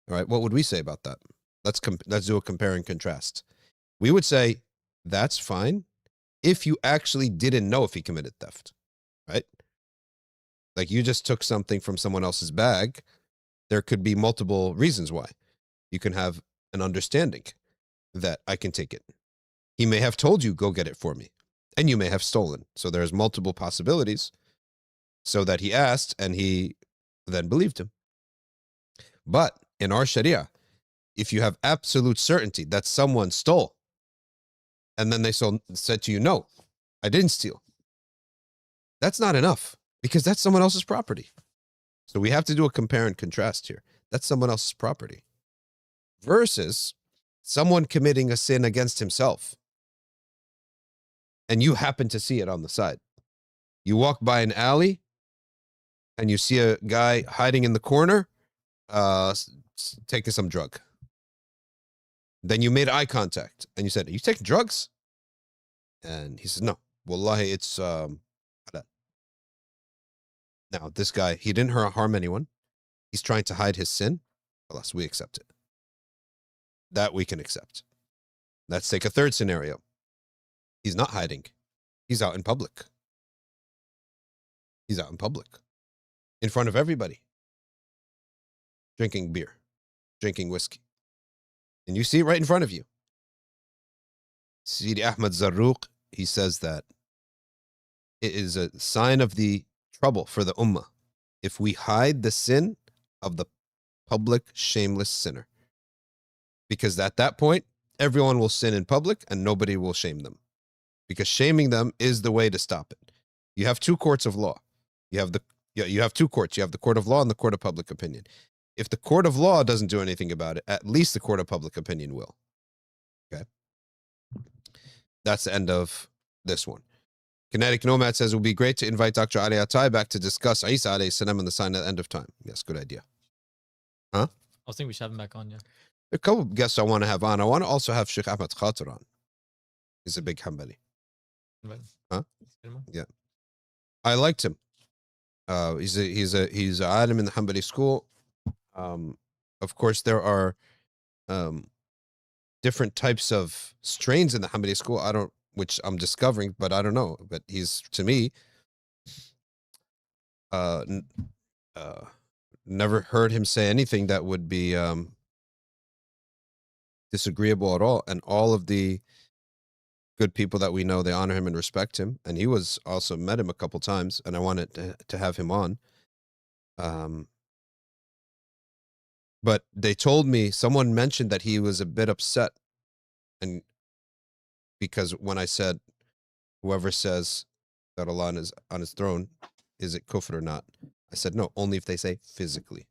All right, what would we say about that? Let's do a compare and contrast. We would say that's fine if you actually didn't know if he committed theft, right? Like you just took something from someone else's bag. There could be multiple reasons why. You can have an understanding that I can take it. He may have told you, go get it for me, and you may have stolen. So there's multiple possibilities, so that he asked and he then believed him. But in our Sharia, if you have absolute certainty that someone stole, and then they said to you, "No, I didn't steal," that's not enough, because that's someone else's property. So we have to do a compare and contrast here. That's someone else's property versus someone committing a sin against himself, and you happen to see it on the side. You walk by an alley and you see a guy hiding in the corner taking some drug. Then you made eye contact and you said, "Are you taking drugs?" And he says, "No, wallahi, it's halal." Now this guy, he didn't harm anyone. He's trying to hide his sin. Alas, we accept it. That we can accept. Let's take a third scenario. He's not hiding. He's out in public. He's out in public, in front of everybody, drinking beer, drinking whiskey. And you see it right in front of you. Sidi Ahmad Zarruq, he says that it is a sign of the trouble for the ummah if we hide the sin of the public shameless sinner. Because at that point, everyone will sin in public and nobody will shame them. Because shaming them is the way to stop it. You have two courts of law. You have two courts. You have the court of law and the court of public opinion. If the court of law doesn't do anything about it, at least the court of public opinion will. Okay. That's the end of this one. Kinetic Nomad says, it would be great to invite Dr. Ali Attar back to discuss Isa alayhi salam and the sign of the end of time. Yes, good idea. Huh? I think we should have him back on, yeah. There are a couple of guests I want to have on. I want to also have Sheikh Ahmad Khatir on. He's a big Hanbali. Huh? Yeah. I liked him. He's a alim in the Hanbali school. Of course, there are different types of strains in the Hanbali school. Which I'm discovering, but I don't know. But he's, to me, never heard him say anything that would be disagreeable at all. And all of the good people that we know, they honor him and respect him. And he was also met him a couple times, and I wanted to have him on. But they told me, someone mentioned that he was a bit upset, and because when I said, whoever says that Allah is on his throne, is it kufr or not? I said, no, only if they say physically.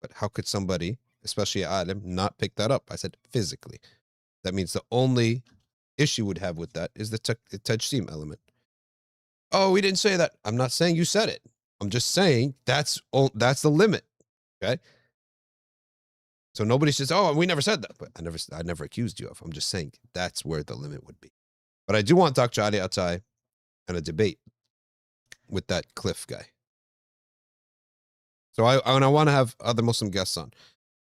But how could somebody, especially an alim, not pick that up? I said physically. That means the only issue would have with that is the tajsim element. Oh, we didn't say that. I'm not saying you said it. I'm just saying that's the limit. Okay. So nobody says, "Oh, we never said that," but I never accused you of. I'm just saying that's where the limit would be. But I do want Dr. Ali Attar and a debate with that Cliff guy. So I want to have other Muslim guests on.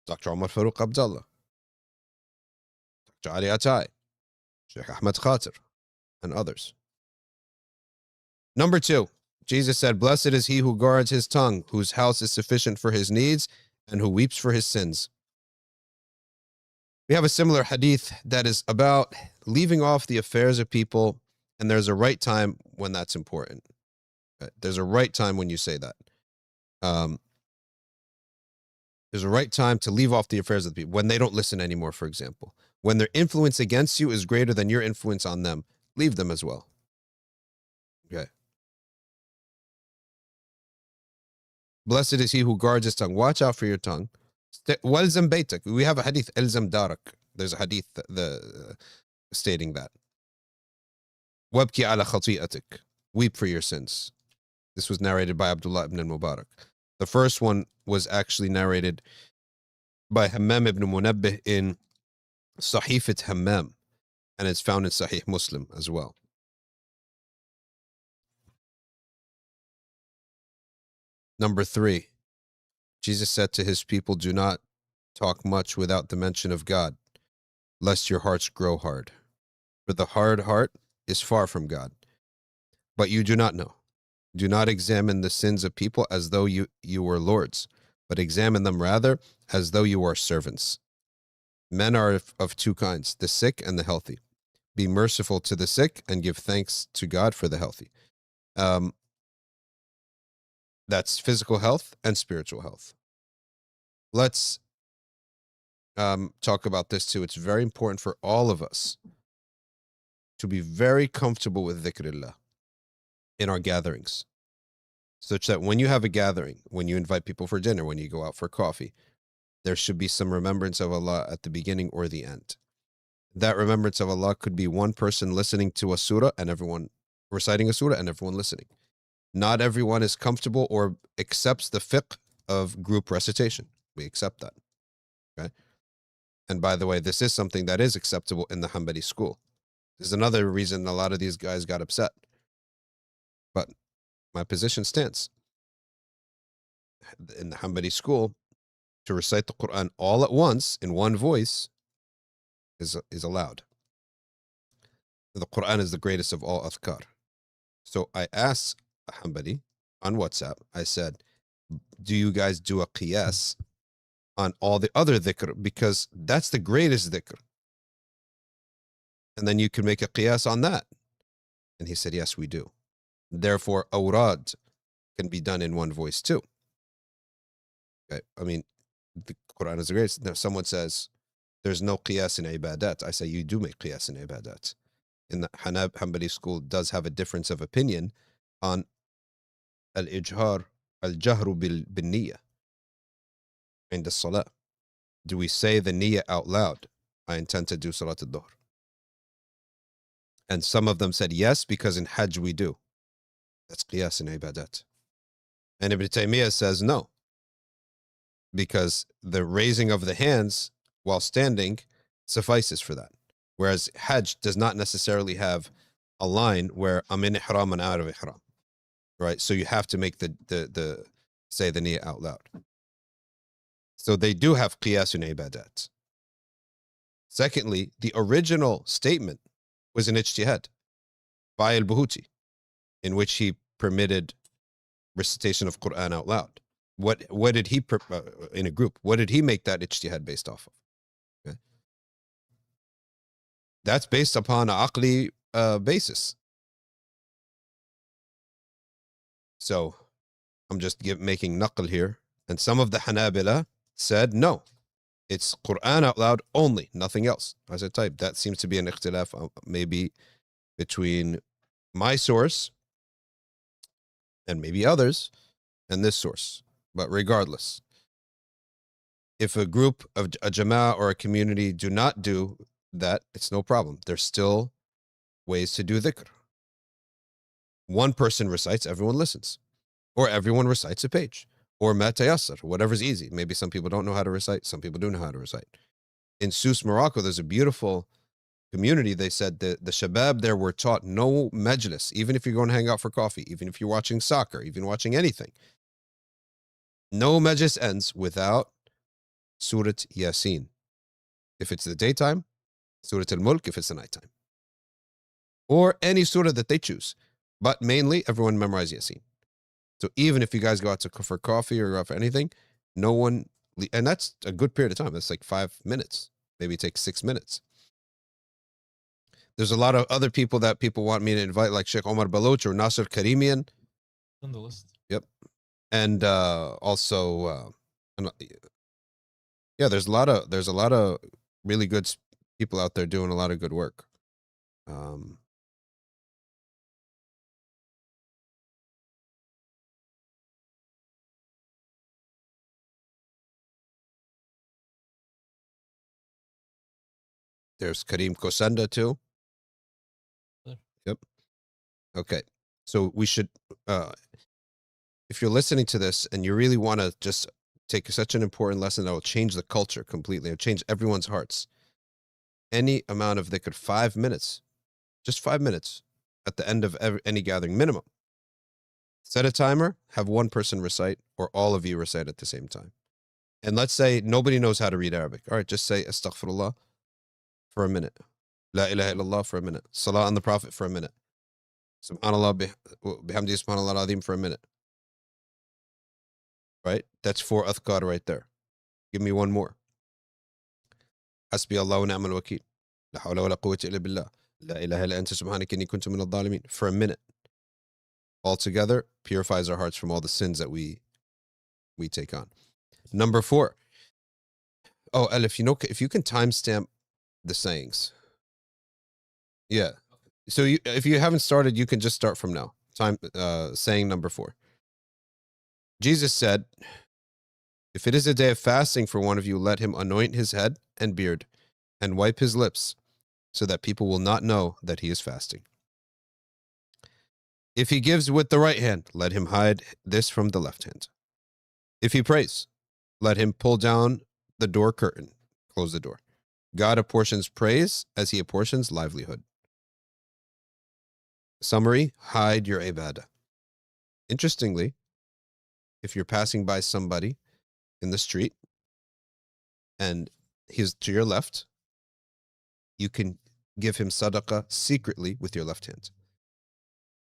Dr. Omar Farouk Abdullah, Dr. Ali Attar, Sheikh Ahmad Khatir, and others. Number 2, Jesus said, "Blessed is he who guards his tongue, whose house is sufficient for his needs, and who weeps for his sins." We have a similar hadith that is about leaving off the affairs of people And there's a right time when that's important. There's a right time when you say that. There's a right time to leave off the affairs of the people when they don't listen anymore, for example. When their influence against you is greater than your influence on them, leave them as well. Okay. Blessed is he who guards his tongue. Watch out for your tongue. Walzam baitak. We have a hadith, Elzam darak. There's a hadith stating that. Wabki ala khati'atik. Weep for your sins. This was narrated by Abdullah ibn al-Mubarak. The first one was actually narrated by Hammam ibn Munabbih in Sahifat Hammam, and it's found in Sahih Muslim as well. Number 3, Jesus said to his people, do not talk much without the mention of God, lest your hearts grow hard. For the hard heart is far from God. But you do not know. Do not examine the sins of people as though you were lords, but examine them rather as though you are servants. Men are of two kinds, the sick and the healthy. Be merciful to the sick and give thanks to God for the healthy. That's physical health and spiritual health. Let's talk about this too. It's very important for all of us to be very comfortable with dhikrillah in our gatherings, such that when you have a gathering, when you invite people for dinner, when you go out for coffee, there should be some remembrance of Allah at the beginning or the end. That remembrance of Allah could be one person listening to a surah and everyone reciting a surah and everyone listening. Not everyone is comfortable or accepts the fiqh of group recitation. We accept that. Okay. And by the way, this is something that is acceptable in the Hanbali school. This is another reason a lot of these guys got upset. But my position stands. In the Hanbali school, to recite the Quran all at once in one voice is allowed. The Quran is the greatest of all adhkar. So I asked a Hanbali on WhatsApp, I said, do you guys do a qiyas on all the other dhikr? Because that's the greatest dhikr. And then you can make a qiyas on that. And he said, yes, we do. Therefore, awrad can be done in one voice too. Okay. I mean, the Quran is the greatest. Now, someone says, there's no qiyas in ibadat. I say, you do make qiyas in ibadat. In the Hanbali school does have a difference of opinion on al-ijhar, al-jahru bil-niyya in the salah. Do we say the niyyah out loud? I intend to do salat al-dhuhr. And some of them said yes, because in Hajj we do. That's qiyas in ibadat. And Ibn Taymiyyah says no, because the raising of the hands while standing suffices for that. Whereas Hajj does not necessarily have a line where I'm in ihram and out of ihram, right? So you have to make say the niyyah out loud. So they do have qiyas in ibadat. Secondly, the original statement was an ijtihad by al-Buhuti, in which he permitted recitation of Quran out loud. What did he, in a group, what did he make that ijtihad based off of? Okay. That's based upon an aqli basis. So I'm just making naql here. And some of the Hanabila said, no, it's Quran out loud only, nothing else. I said, type, that seems to be an ikhtilaf, maybe between my source and maybe others and this source. But regardless, if a group of a jama'ah or a community do not do that, it's no problem. There's still ways to do dhikr. One person recites, everyone listens. Or everyone recites a page. Or ma tayassar, whatever's easy. Maybe some people don't know how to recite, some people do know how to recite. In Sousse, Morocco, there's a beautiful community. They said the shabab there were taught no majlis, even if you're going to hang out for coffee, even if you're watching soccer, even watching anything. No majlis ends without Surat Yasin. If it's the daytime, Surat al-Mulk if it's the nighttime. Or any surah that they choose. But mainly, everyone memorize Yasin. So even if you guys go out for coffee or go out for anything, no one, and that's a good period of time. That's like 5 minutes. Maybe it takes 6 minutes. There's a lot of other people that people want me to invite, like Sheikh Omar Baloch or Nasser Karimian. On the list. Yep. And also, yeah, there's a lot of really good people out there doing a lot of good work. There's Karim Kosenda too. Sure. Yep. Okay. So we should, if you're listening to this and you really want to just take such an important lesson that will change the culture completely, it'll change everyone's hearts. Any amount of dhikr, 5 minutes, just 5 minutes at the end of any gathering, minimum. Set a timer, have one person recite, or all of you recite at the same time. And let's say nobody knows how to read Arabic. All right, just say astaghfirullah for a minute. La ilaha illallah for a minute. Salah on the Prophet for a minute. Subhanallah bihamdi subhanallah al-azim for a minute. Right? That's 4 adhkar right there. Give me one more. Hasbi Allah wa ni'mal wakeel. La hawla wa la quwwata illa billah. La ilaha illa anta subhanaka inni kuntu min adh-dhalimin. For a minute. Altogether, purifies our hearts from all the sins that we take on. Number 4. Oh, Elif, if you can timestamp the sayings. Yeah. So if you haven't started, you can just start from now. Saying number 4. Jesus said, if it is a day of fasting for one of you, let him anoint his head and beard and wipe his lips so that people will not know that he is fasting. If he gives with the right hand, let him hide this from the left hand. If he prays, let him pull down the door curtain, close the door. God apportions praise as he apportions livelihood. Summary, hide your ibadah. Interestingly, if you're passing by somebody in the street and he's to your left, you can give him sadaqah secretly with your left hand.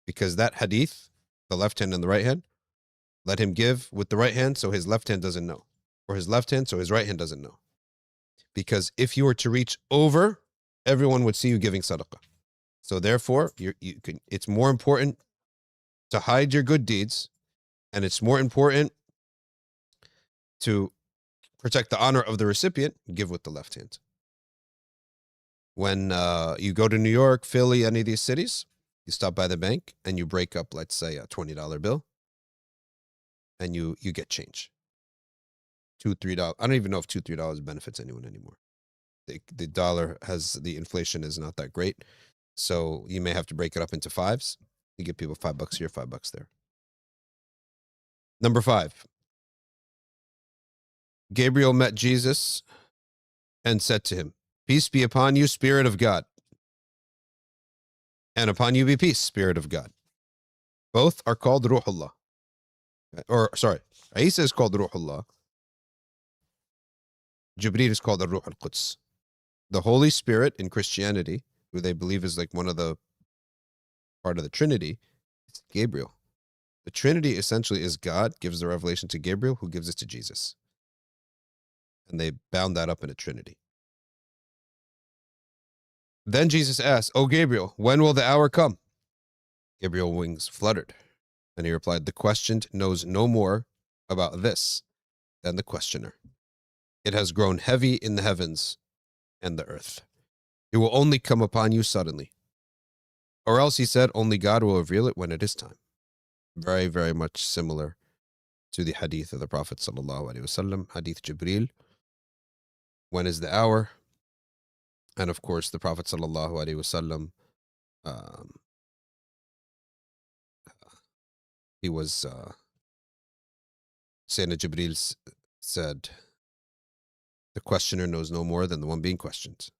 Because that hadith, the left hand and the right hand, let him give with the right hand so his left hand doesn't know, or his left hand so his right hand doesn't know. Because if you were to reach over, everyone would see you giving sadaqah. So therefore, it's more important to hide your good deeds, and it's more important to protect the honor of the recipient, give with the left hand. When you go to New York, Philly, any of these cities, you stop by the bank and you break up, let's say, a $20 bill, and you get change. $2, $3. I don't even know if $2, $3 benefits anyone anymore. The dollar the inflation is not that great, so you may have to break it up into 5s. You give people $5 here, $5 there. Number 5. Gabriel met Jesus and said to him, "Peace be upon you, Spirit of God. And upon you be peace, Spirit of God." Both are called Ruhullah. Or, sorry, Isa is called Ruhullah. Jibreel is called the Ruh al-Quds. The Holy Spirit in Christianity, who they believe is like one of the part of the Trinity, is Gabriel. The Trinity essentially is God gives the revelation to Gabriel, who gives it to Jesus. And they bound that up in a Trinity. Then Jesus asked, "O Gabriel, when will the hour come?" Gabriel's wings fluttered, and he replied, "The questioned knows no more about this than the questioner. It has grown heavy in the heavens and the earth. It will only come upon you suddenly." Or else he said, "Only God will reveal it when it is time." Very, very much similar to the hadith of the Prophet sallallahu alaihi wasallam, hadith Jibreel. When is the hour? And of course, the Prophet sallallahu alaihi wasallam, he was Sayyidina Jibreel said, "The questioner knows no more than the one being questioned."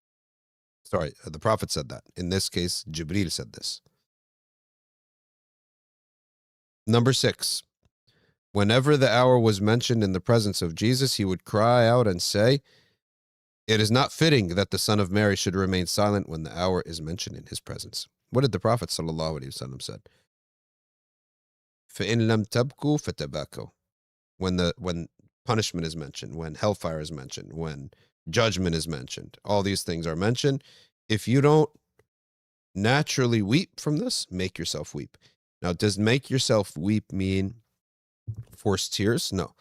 Sorry, the Prophet said that. In this case, Jibreel said this. Number 6. Whenever the hour was mentioned in the presence of Jesus, he would cry out and say, "It is not fitting that the Son of Mary should remain silent when the hour is mentioned in his presence." What did the Prophet sallallahu alaihi wasallam said? فَإِن لَمْ تَبْكُوا فَتَبَاكَوْا. When punishment is mentioned, when hellfire is mentioned, when judgment is mentioned, all these things are mentioned. If you don't naturally weep from this, make yourself weep. Now, does make yourself weep mean force tears? No.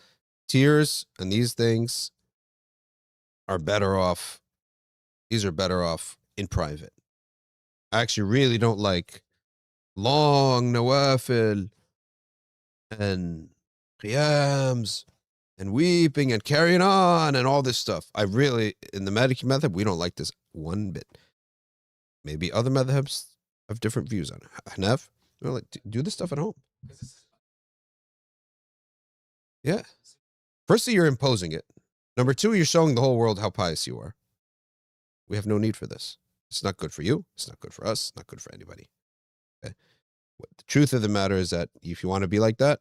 Tears and these things are better off. These are better off in private. I actually really don't like long nawafil and qiyams and weeping and carrying on and all this stuff. I really, in the Maliki madhab, we don't like this one bit. Maybe other madhabs have different views on it. Hanaf, they're like, do this stuff at home. Yeah. Firstly, you're imposing it. Number two, you're showing the whole world how pious you are. We have no need for this. It's not good for you. It's not good for us. It's not good for anybody. Okay. The truth of the matter is that if you want to be like that,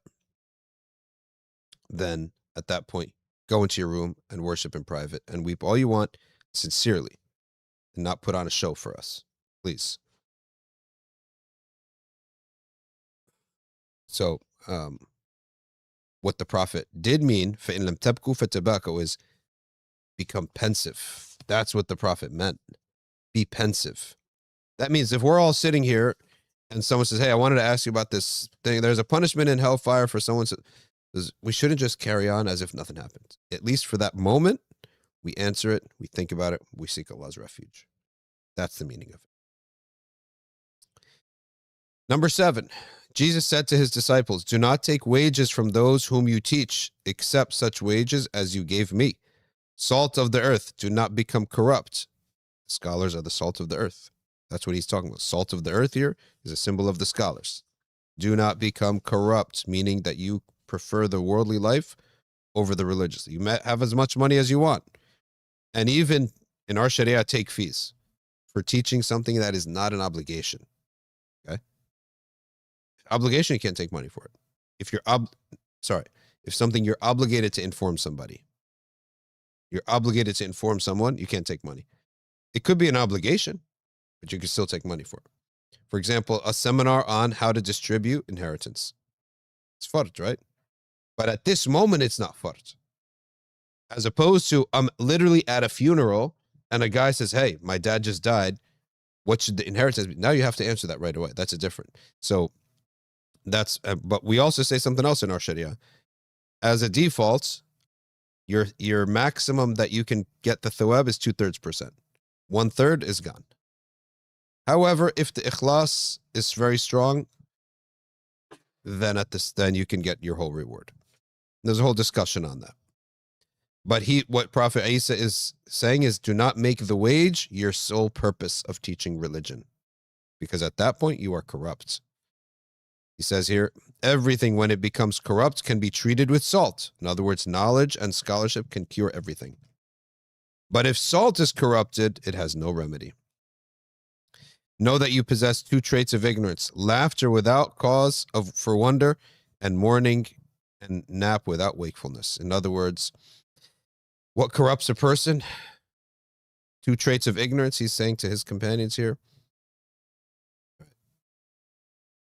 then at that point, go into your room and worship in private and weep all you want sincerely and not put on a show for us. Please. So, what the Prophet did mean, فَإِن لَمْ تَبْكُوا فَتَبَاكَوْا, is become pensive. That's what the Prophet meant. Be pensive. That means if we're all sitting here and someone says, hey, I wanted to ask you about this thing. There's a punishment in hellfire for someone. We shouldn't just carry on as if nothing happened. At least for that moment, we answer it, we think about it, we seek Allah's refuge. That's the meaning of it. Number 7, Jesus said to his disciples, do not take wages from those whom you teach, except such wages as you gave me. Salt of the earth, do not become corrupt. Scholars are the salt of the earth. That's what he's talking about. Salt of the earth here is a symbol of the scholars. Do not become corrupt, meaning that you prefer the worldly life over the religious. You have as much money as you want. And even in our Sharia, take fees for teaching something that is not an obligation. Okay? Obligation, you can't take money for it. If you're if something you're obligated to inform somebody, you're obligated to inform someone, you can't take money. It could be an obligation, but you can still take money for it. For example, a seminar on how to distribute inheritance. It's fard, right? But at this moment, it's not fard. As opposed to, I'm literally at a funeral and a guy says, hey, my dad just died. What should the inheritance be? Now you have to answer that right away. That's a different. So that's, but we also say something else in our Sharia. As a default, your maximum that you can get the thawab is 2/3%. 1/3 is gone. However, if the ikhlas is very strong, then then you can get your whole reward. There's a whole discussion on that. But what Prophet Isa is saying is, do not make the wage your sole purpose of teaching religion, because at that point you are corrupt. He says here, everything when it becomes corrupt can be treated with salt. In other words, knowledge and scholarship can cure everything. But if salt is corrupted, it has no remedy. Know that you possess 2 traits of ignorance: laughter without cause for wonder, and mourning and nap without wakefulness. In other words, what corrupts a person? 2 traits of ignorance, he's saying to his companions here.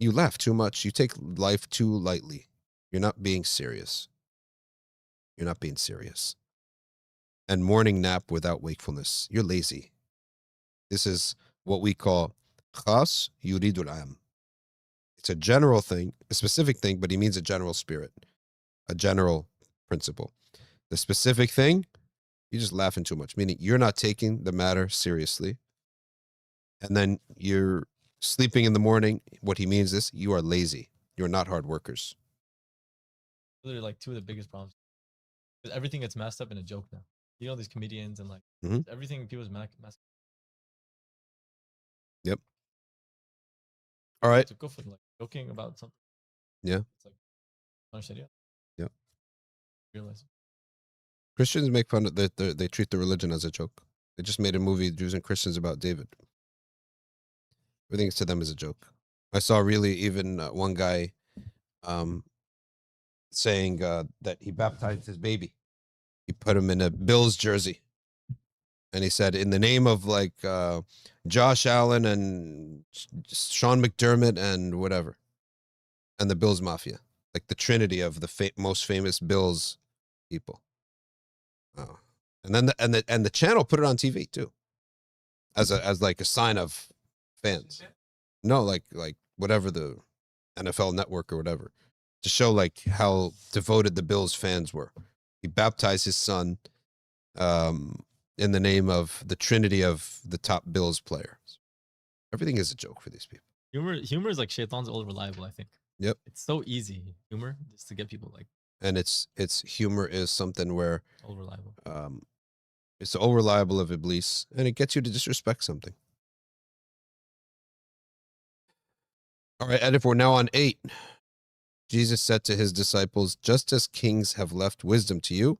You laugh too much. You take life too lightly. You're not being serious. You're not being serious. And morning nap without wakefulness. You're lazy. This is what we call khas yuridul am. It's a general thing, a specific thing, but he means a general spirit, a general principle. The specific thing, you're just laughing too much, meaning you're not taking the matter seriously. And then you're sleeping in the morning. What he means is you are lazy. You're not hard workers. Literally, like 2 of the biggest problems. Because everything gets messed up in a joke now. You know, these comedians and like everything people's messed up. Yep. All right. To go for like joking about something. Yeah. It's like on Sharia. Yeah. Realize. Christians make fun of they treat the religion as a joke. They just made a movie, Jews and Christians, about David. Everything to them is a joke. I saw really even one guy saying that he baptized his baby. He put him in a Bills jersey. And he said, in the name of like Josh Allen and Sean McDermott and whatever. And the Bills Mafia. Like the trinity of the most famous Bills people. Oh. And then the channel put it on TV too. As like a sign of fans. No, like whatever, the NFL Network or whatever, to show like how devoted the Bills fans were. He baptized his son in the name of the trinity of the top Bills players. Everything is a joke for these people. Humor is like shaitan's all reliable, I think. Yep. It's so easy, humor, just to get people like. And it's humor is something where all reliable. It's all reliable of Iblis, and it gets you to disrespect something. All right, and if we're now on 8, Jesus said to his disciples, just as kings have left wisdom to you,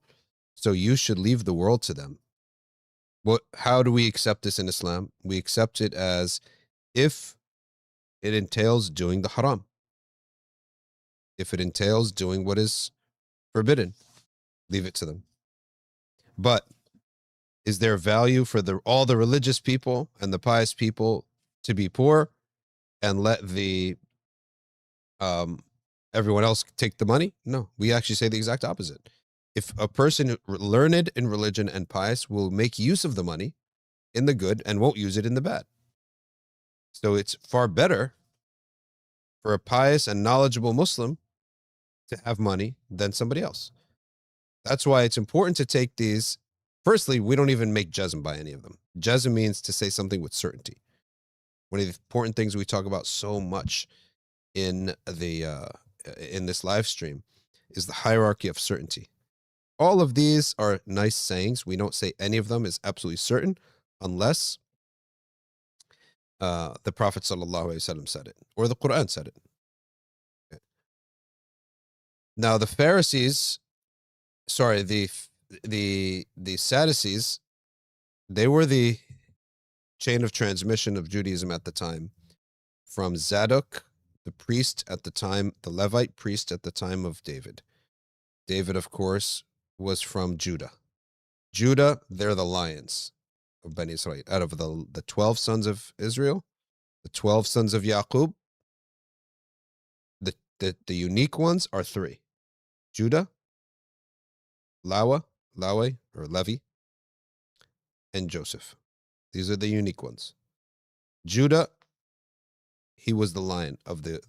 so you should leave the world to them. How do we accept this in Islam? We accept it as if it entails doing the haram. If it entails doing what is forbidden, leave it to them. But is there value for all the religious people and the pious people to be poor and let the everyone else take the money? No, we actually say the exact opposite. If a person learned in religion and pious will make use of the money in the good and won't use it in the bad. So it's far better for a pious and knowledgeable Muslim to have money than somebody else. That's why it's important to take these. Firstly, we don't even make jazm by any of them. Jazm means to say something with certainty. One of the important things we talk about so much in this live stream is the hierarchy of certainty. All of these are nice sayings. We don't say any of them is absolutely certain unless the Prophet ﷺ said it or the Quran said it. Okay. Now the Pharisees, the Sadducees, they were the chain of transmission of Judaism at the time, from Zadok, the priest at the time, the Levite priest at the time of David. David, of course, was from Judah. Judah, they're the lions of Bani Israel. Out of the 12 sons of Israel, the 12 sons of Yaqub, the unique ones are 3. Judah, Lawe, or Levi, and Joseph. These are the unique ones. Judah, he was the lion of the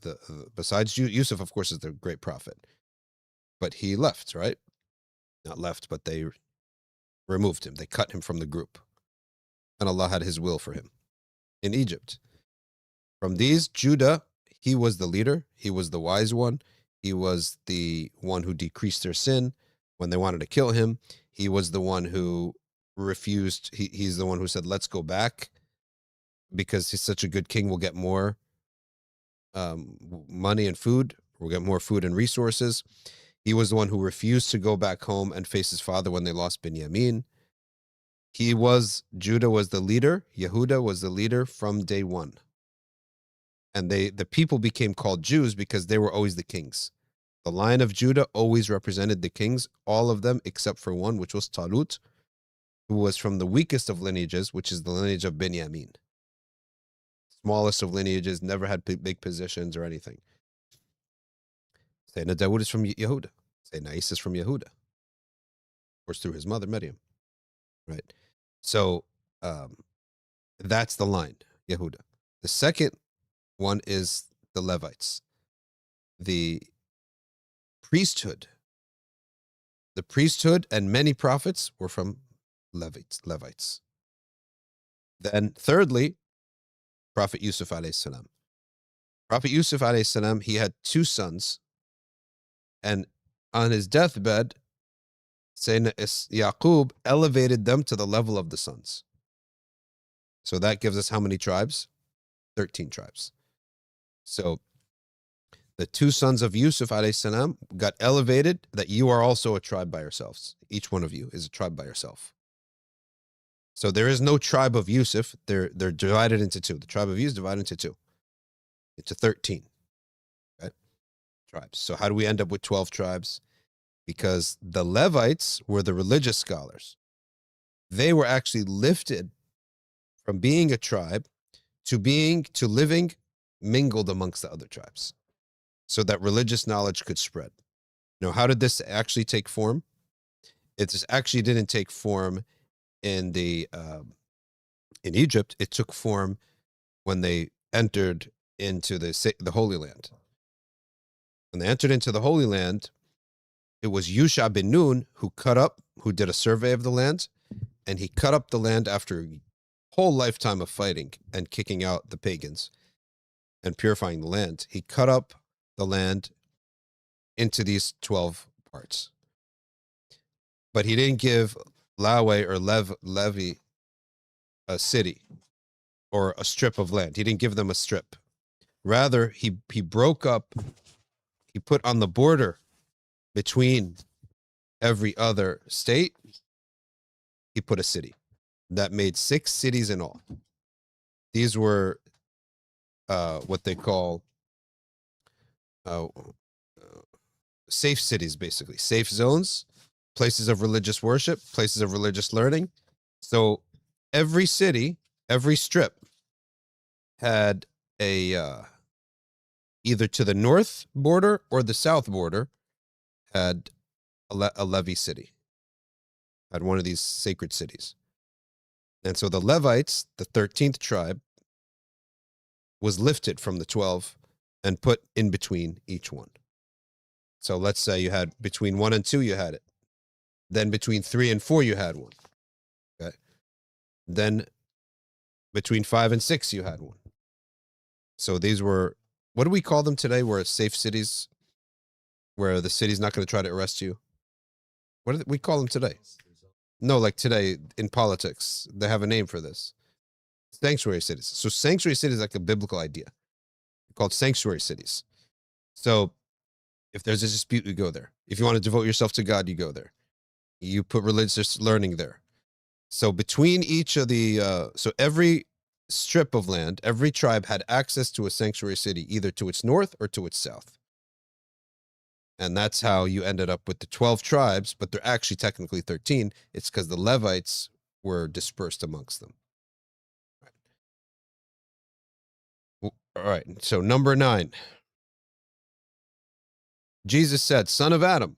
besides Yusuf, of course, is the great prophet. But he left, right? Not left, but they removed him. They cut him from the group. And Allah had his will for him in Egypt. From these, Judah, he was the leader. He was the wise one. He was the one who decreased their sin when they wanted to kill him. He was the one who refused. He's the one who said, let's go back because he's such a good king. We'll get more money and food. We'll get more food and resources. He was the one who refused to go back home and face his father when they lost Binyamin. Judah was the leader. Yehuda was the leader from day one. And the people became called Jews because they were always the kings. The line of Judah always represented the kings, all of them except for one, which was Talut, who was from the weakest of lineages, which is the lineage of Binyamin. Smallest of lineages, never had big positions or anything. Sayyidina Dawood is from Yehuda. Sayyidina Isa is from Yehuda. Of course, through his mother, Maryam. Right? So that's the line, Yehuda. The second one is the Levites. The priesthood and many prophets were from Levites. Then thirdly, Prophet Yusuf alayhi salam. Prophet Yusuf alayhi salam, he had 2 sons, and on his deathbed, Sayyidina Yaqub elevated them to the level of the sons. So that gives us how many tribes? 13 tribes. So the 2 sons of Yusuf alayhi salam got elevated that you are also a tribe by yourselves. Each one of you is a tribe by yourself. So there is no tribe of Yusuf. They're divided into 2. The tribe of Yusuf is divided into 2. It's 13. Okay? Tribes. So how do we end up with 12 tribes? Because the Levites were the religious scholars. They were actually lifted from being a tribe to living mingled amongst the other tribes, so that religious knowledge could spread. Now, how did this actually take form? It actually didn't take form in Egypt. It took form when they entered into the Holy Land. When they entered into the Holy Land, it was Yusha bin Nun who did a survey of the land, and he cut up the land after a whole lifetime of fighting and kicking out the pagans and purifying the land. He cut up the land into these 12 parts. But he didn't give Lawe or Levi a city or a strip of land. He didn't give them a strip. Rather, he broke up, he put on the border between every other state, he put a city. That made 6 cities in all. These were what they call safe cities, basically. Safe zones, places of religious worship, places of religious learning. So every city, every strip had a either to the north border or the south border had a Levi city, had one of these sacred cities. And so the Levites, the 13th tribe, was lifted from the 12 and put in between each one. So let's say you had between 1 and 2, you had it. Then between 3 and 4, you had one. Okay. Then between 5 and 6, you had one. So these were, what do we call them today? Where safe cities, where the city's not going to try to arrest you. What do we call them today? No, like today in politics, they have a name for this. Sanctuary cities. So sanctuary cities is like a biblical idea called sanctuary cities. So if there's a dispute, you go there. If you want to devote yourself to God, you go there. You put religious learning there. So between each of the, so every strip of land, every tribe had access to a sanctuary city, either to its north or to its south. And that's how you ended up with the 12 tribes, but they're actually technically 13. It's because the Levites were dispersed amongst them. All right, so number 9. Jesus said, "Son of Adam,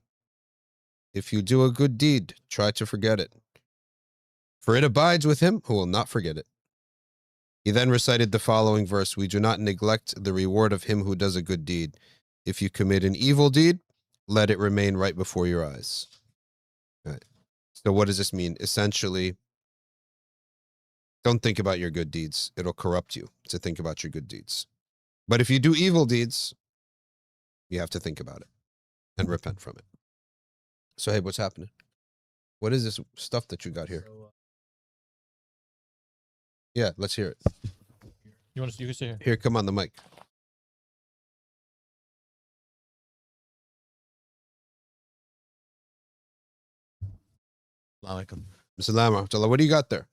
if you do a good deed, try to forget it, for it abides with him who will not forget it." He then recited the following verse, "We do not neglect the reward of him who does a good deed. If you commit an evil deed, let it remain right before your eyes." All right. So what does this mean? Essentially, don't think about your good deeds. It'll corrupt you to think about your good deeds. But if you do evil deeds, you have to think about it and repent from it. So, hey, what's happening? What is this stuff that you got here? Yeah, let's hear it. You can stay here. Here, come on the mic. Assalamualaikum. Assalamu alaikum. What do you got there?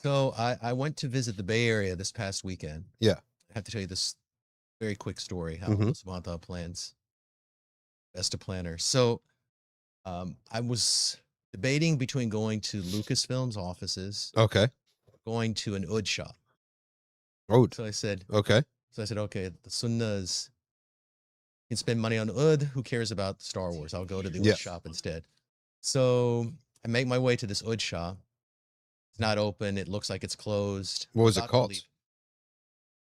So I went to visit the Bay Area this past weekend. Yeah. I have to tell you this very quick story, how Mhm. Allah subhanahu wa ta'ala plans best of planners. So I was debating between going to Lucasfilm's offices, Okay. going to an Oud shop. Oh, So I said, okay. okay, the Sunnahs can spend money on Oud. Who cares about Star Wars? I'll go to the Oud Yeah. shop instead. So I make my way to this Oud shop. It's not open. It looks like it's closed. What was it About to called? leave.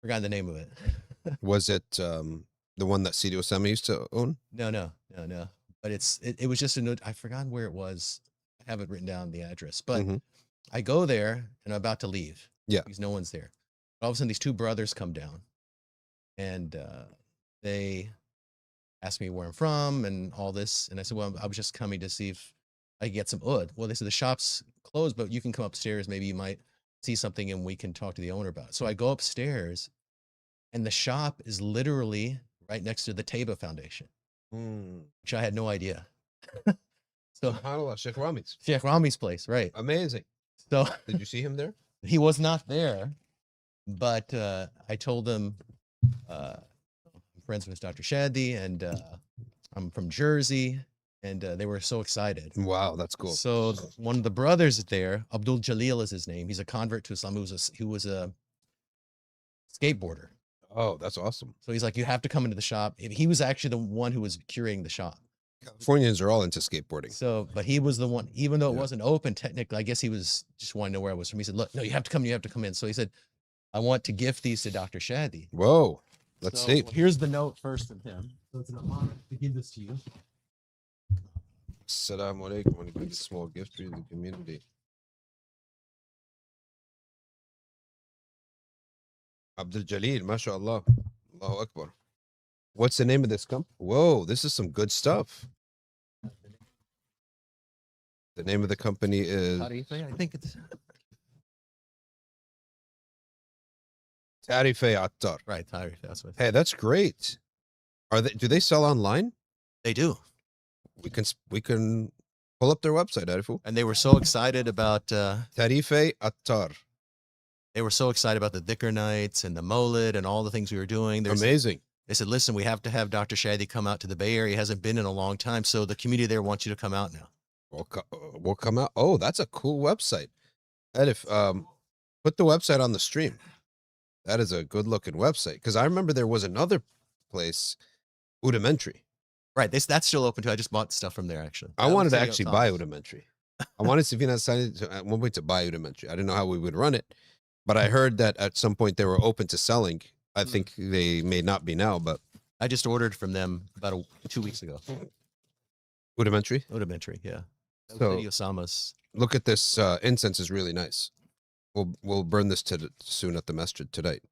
Forgot the name of it. Was it the one that Sidi Osama used to own? No. But it was just a note. I forgot where it was. I have it written down, the address. But Mhm. I go there and I'm about to leave. Yeah. Because no one's there. All of a sudden, these 2 brothers come down, and they asked me where I'm from and all this. And I said, well, I was just coming to see if I could get some Oud. Well, they said the shop's closed, but you can come upstairs. Maybe you might see something and we can talk to the owner about it. So I go upstairs, and the shop is literally right next to the Taiba Foundation, which I had no idea. So SubhanAllah, Sheikh Rami's. Sheikh Rami's place, right? Amazing. So Did you see him there? he was not there, but I told him I'm friends with Dr. Shadee, and I'm from Jersey, and they were so excited. Wow, that's cool. So one of the brothers there, Abdul Jalil is his name. He's a convert to Islam. He was a skateboarder. Oh, that's awesome. So he's like, you have to come into the shop. He was actually the one who was curating the shop. Californians are all into skateboarding. So, but he was the one, even though it Yeah. wasn't open technically, I guess he was just wanting to know where I was from. He said, look, no, you have to come in. So he said, I want to gift these to Dr. Shadee. Whoa. Let's see. Here's the note first from him. So it's an honor to give this to you. Assalamu alaikum. I want to give a small gift for the community. Abdul Jalil, mashallah. Allahu Akbar. What's the name of this company? Whoa, this is some good stuff. The name of the company is Tarife, I think it's Tarife Attar. right. Tarife, that's what Hey, that's great. Do they sell online? they do. We can pull up their website, Arifu. And they were so excited about Tarife Attar. they were so excited about the Dhikr nights and the Molid and all the things we were doing. Amazing. They said, listen, we have to have Dr. Shadee come out to the Bay Area. He hasn't been in a long time. So the community there wants you to come out now. We'll come out. Oh, that's a cool website. Edif, put the website on the stream. That is a good looking website. Because I remember there was another place, Rudimentary. Right. That's still open too. I just bought stuff from there, actually. I wanted to actually buy Rudimentary. I wanted Safina Society at one point to buy Rudimentary. I didn't know how we would run it, but I heard that at some point they were open to selling. I think they may not be now, but I just ordered from them about 2 weeks ago. Rudimentary. Rudimentary, yeah. So Osama's. look at this. Incense is really nice. We'll burn this soon at the masjid tonight.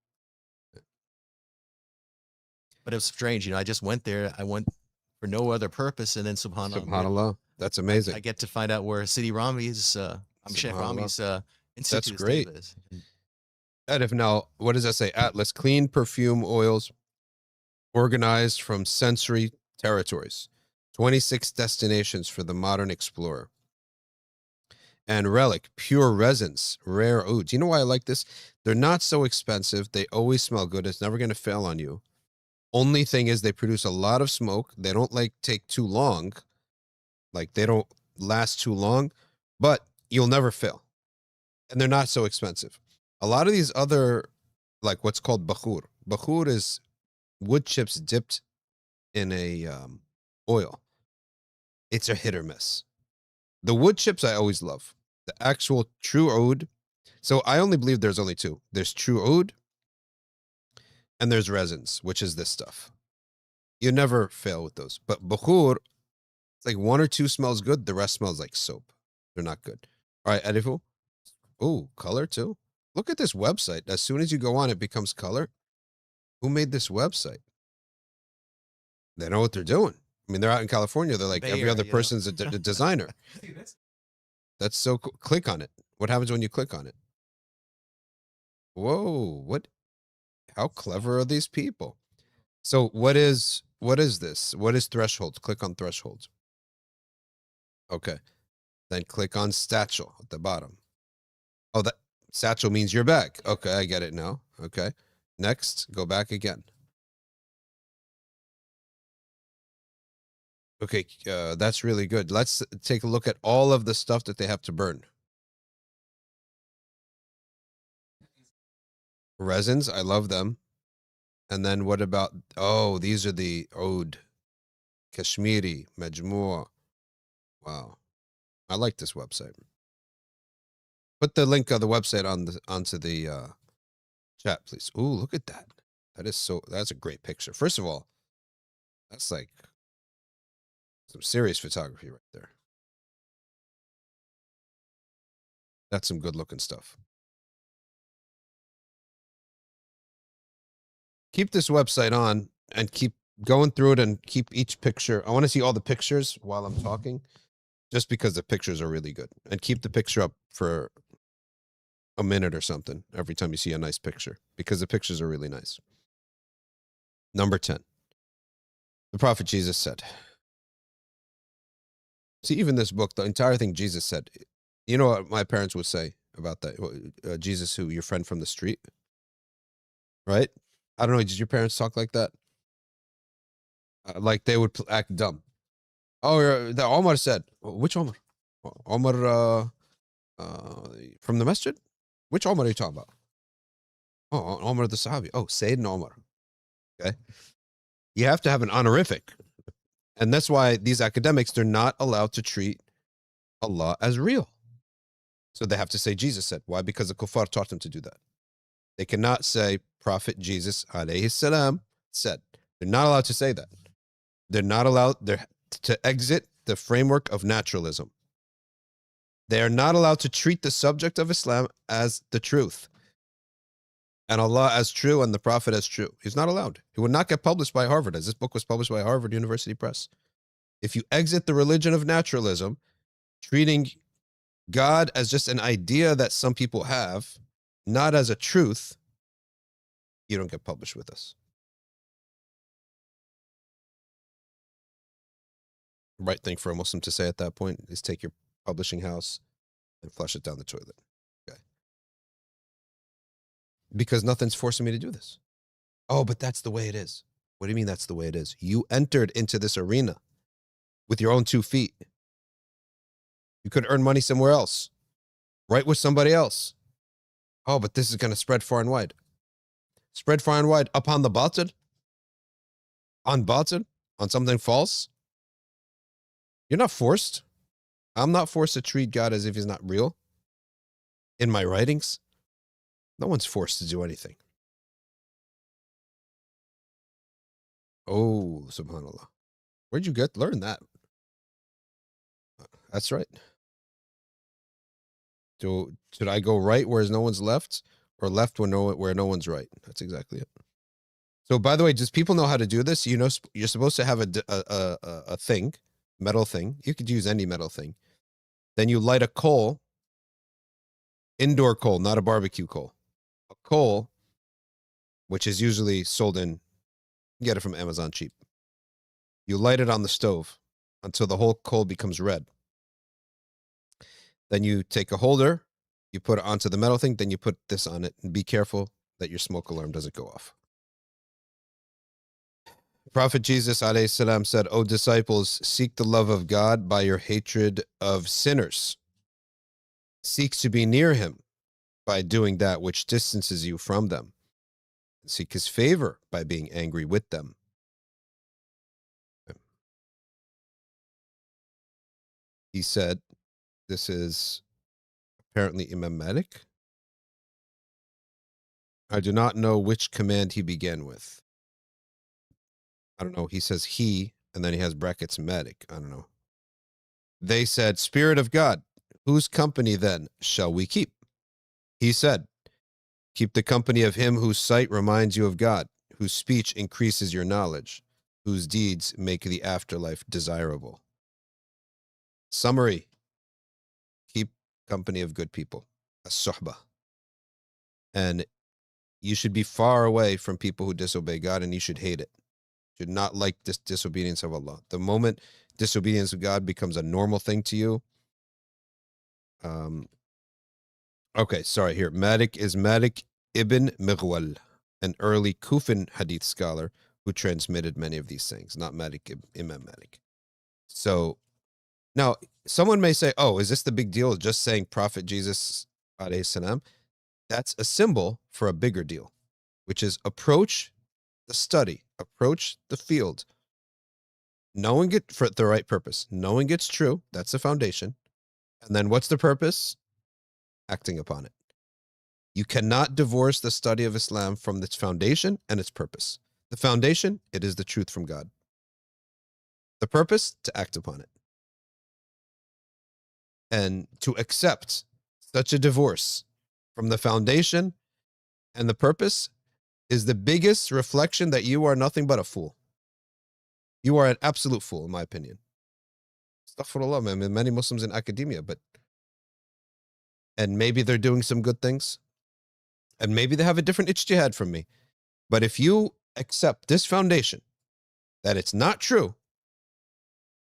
But it was strange, I just went there. I went for no other purpose, and then Subhanallah, that's amazing. I get to find out where Sheikh Rami's institute great. is. Edif, now, what does that say? Atlas, clean perfume oils organized from sensory territories. 26 destinations for the modern explorer. And Relic, pure resins, rare ouds. You know why I like this? They're not so expensive. They always smell good. It's never going to fail on you. Only thing is they produce a lot of smoke. They don't take too long. Like they don't last too long, but you'll never fail. And they're not so expensive. A lot of these other, like what's called bakhur. Bakhur is wood chips dipped in a oil. It's a hit or miss. The wood chips I always love. The actual true oud. So I only believe there's only two. There's true oud and there's resins, which is this stuff. You never fail with those. But bakhur, it's like one or two smells good. The rest smells like soap. They're not good. All right, Adifu. Oh, color too. Look at this website. As soon as you go on, it becomes color. Who made this website? They know what they're doing. I mean, they're out in California. They're like every other person's a designer. That's so cool. Click on it. What happens when you click on it? Whoa, what? How clever are these people? So what is this? What is thresholds? Click on thresholds. Okay. Then click on satchel at the bottom. Oh, that satchel means your bag. Okay, I get it now. Okay. Next, go back again. Okay, that's really good. Let's take a look at all of the stuff that they have to burn. Resins, I love them. And then what about, oh, these are the oud. Kashmiri, Majmua. Wow. I like this website. Put the link of the website onto the chat, please. Ooh, look at that. That's a great picture. First of all, that's like some serious photography right there. That's some good looking stuff. Keep this website on and keep going through it and keep each picture. I want to see all the pictures while I'm talking, just because the pictures are really good. And keep the picture up for a minute or something every time you see a nice picture, because the pictures are really nice. Number 10. The Prophet Jesus said. See, even this book, the entire thing Jesus said. You know what my parents would say about that? Jesus, who? Your friend from the street? Right? I don't know. Did your parents talk like that? Like they would act dumb. Oh, the Omar said. Which Omar? Omar from the masjid? Which Omar are you talking about? Oh, Omar the Sahabi. Oh, Sayyidina Omar. Okay. You have to have an honorific. And that's why these academics, they're not allowed to treat Allah as real. So they have to say Jesus said. Why? Because the kuffar taught them to do that. They cannot say Prophet Jesus alayhi salam said. They're not allowed to say that. They're not allowed to exit the framework of naturalism. They are not allowed to treat the subject of Islam as the truth, and Allah as true, and the Prophet as true. He's not allowed. He would not get published by Harvard, as this book was published by Harvard University Press. If you exit the religion of naturalism, treating God as just an idea that some people have, not as a truth, you don't get published with us. The right thing for a Muslim to say at that point is take your publishing house and flush it down the toilet. Okay. Because nothing's forcing me to do this. Oh, but that's the way it is. What do you mean that's the way it is? You entered into this arena with your own 2 feet. You could earn money somewhere else. Right with somebody else. Oh, but this is going to spread far and wide. Spread far and wide upon the batil? On batil? On something false? You're not forced. I'm not forced to treat God as if he's not real. In my writings, no one's forced to do anything. Oh, subhanAllah. Where'd you learn that? That's right. Should I go right where no one's left, or left where no one's right? That's exactly it. So, by the way, does people know how to do this? You know, you're supposed to have a thing, metal thing. You could use any metal thing. Then you light a coal, indoor coal, not a barbecue coal. A coal, which is usually sold you get it from Amazon cheap. You light it on the stove until the whole coal becomes red. Then you take a holder, you put it onto the metal thing, then you put this on it, and be careful that your smoke alarm doesn't go off. Prophet Jesus alayhi salam said, O disciples, seek the love of God by your hatred of sinners. Seek to be near him by doing that which distances you from them. Seek his favor by being angry with them. He said, this is apparently Imam Malik. I do not know which command he began with. I don't know. He says he, and then he has brackets Malik. I don't know. They said, Spirit of God, whose company then shall we keep? He said, keep the company of him whose sight reminds you of God, whose speech increases your knowledge, whose deeds make the afterlife desirable. Summary, keep company of good people, a Suhba. And you should be far away from people who disobey God, and you should hate it. You should not like this disobedience of Allah. The moment disobedience of God becomes a normal thing to you. Okay, sorry, here. Malik is Malik ibn Mighwal, an early Kufan hadith scholar who transmitted many of these things, not Imam Malik. So now someone may say, oh, is this the big deal? Just saying Prophet Jesus alayhi salam? That's a symbol for a bigger deal, which is approach the study, approach the field, knowing it for the right purpose, knowing it's true. That's the foundation. And then what's the purpose? Acting upon it. You cannot divorce the study of Islam from its foundation and its purpose. The foundation, it is the truth from God. The purpose, to act upon it. And to accept such a divorce from the foundation and the purpose is the biggest reflection that you are nothing but a fool. You are an absolute fool, in my opinion. Astaghfirullah, man. Many Muslims in academia, and maybe they're doing some good things, and maybe they have a different ijtihad from me. But if you accept this foundation, that it's not true,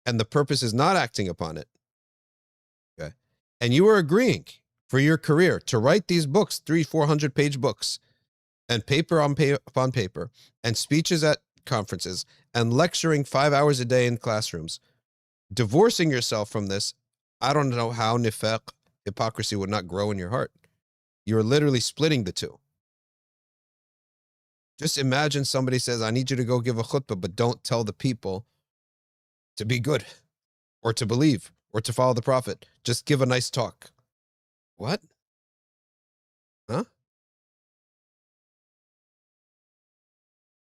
and the purpose is not acting upon it, okay, and you are agreeing for your career to write these books, 300-400 page books, and paper upon paper, and speeches at conferences, and lecturing 5 hours a day in classrooms, divorcing yourself from this, I don't know how nifaq, hypocrisy, would not grow in your heart. You're literally splitting the two. Just imagine somebody says, I need you to go give a khutbah, but don't tell the people to be good, or to believe, or to follow the Prophet. Just give a nice talk. What? Huh?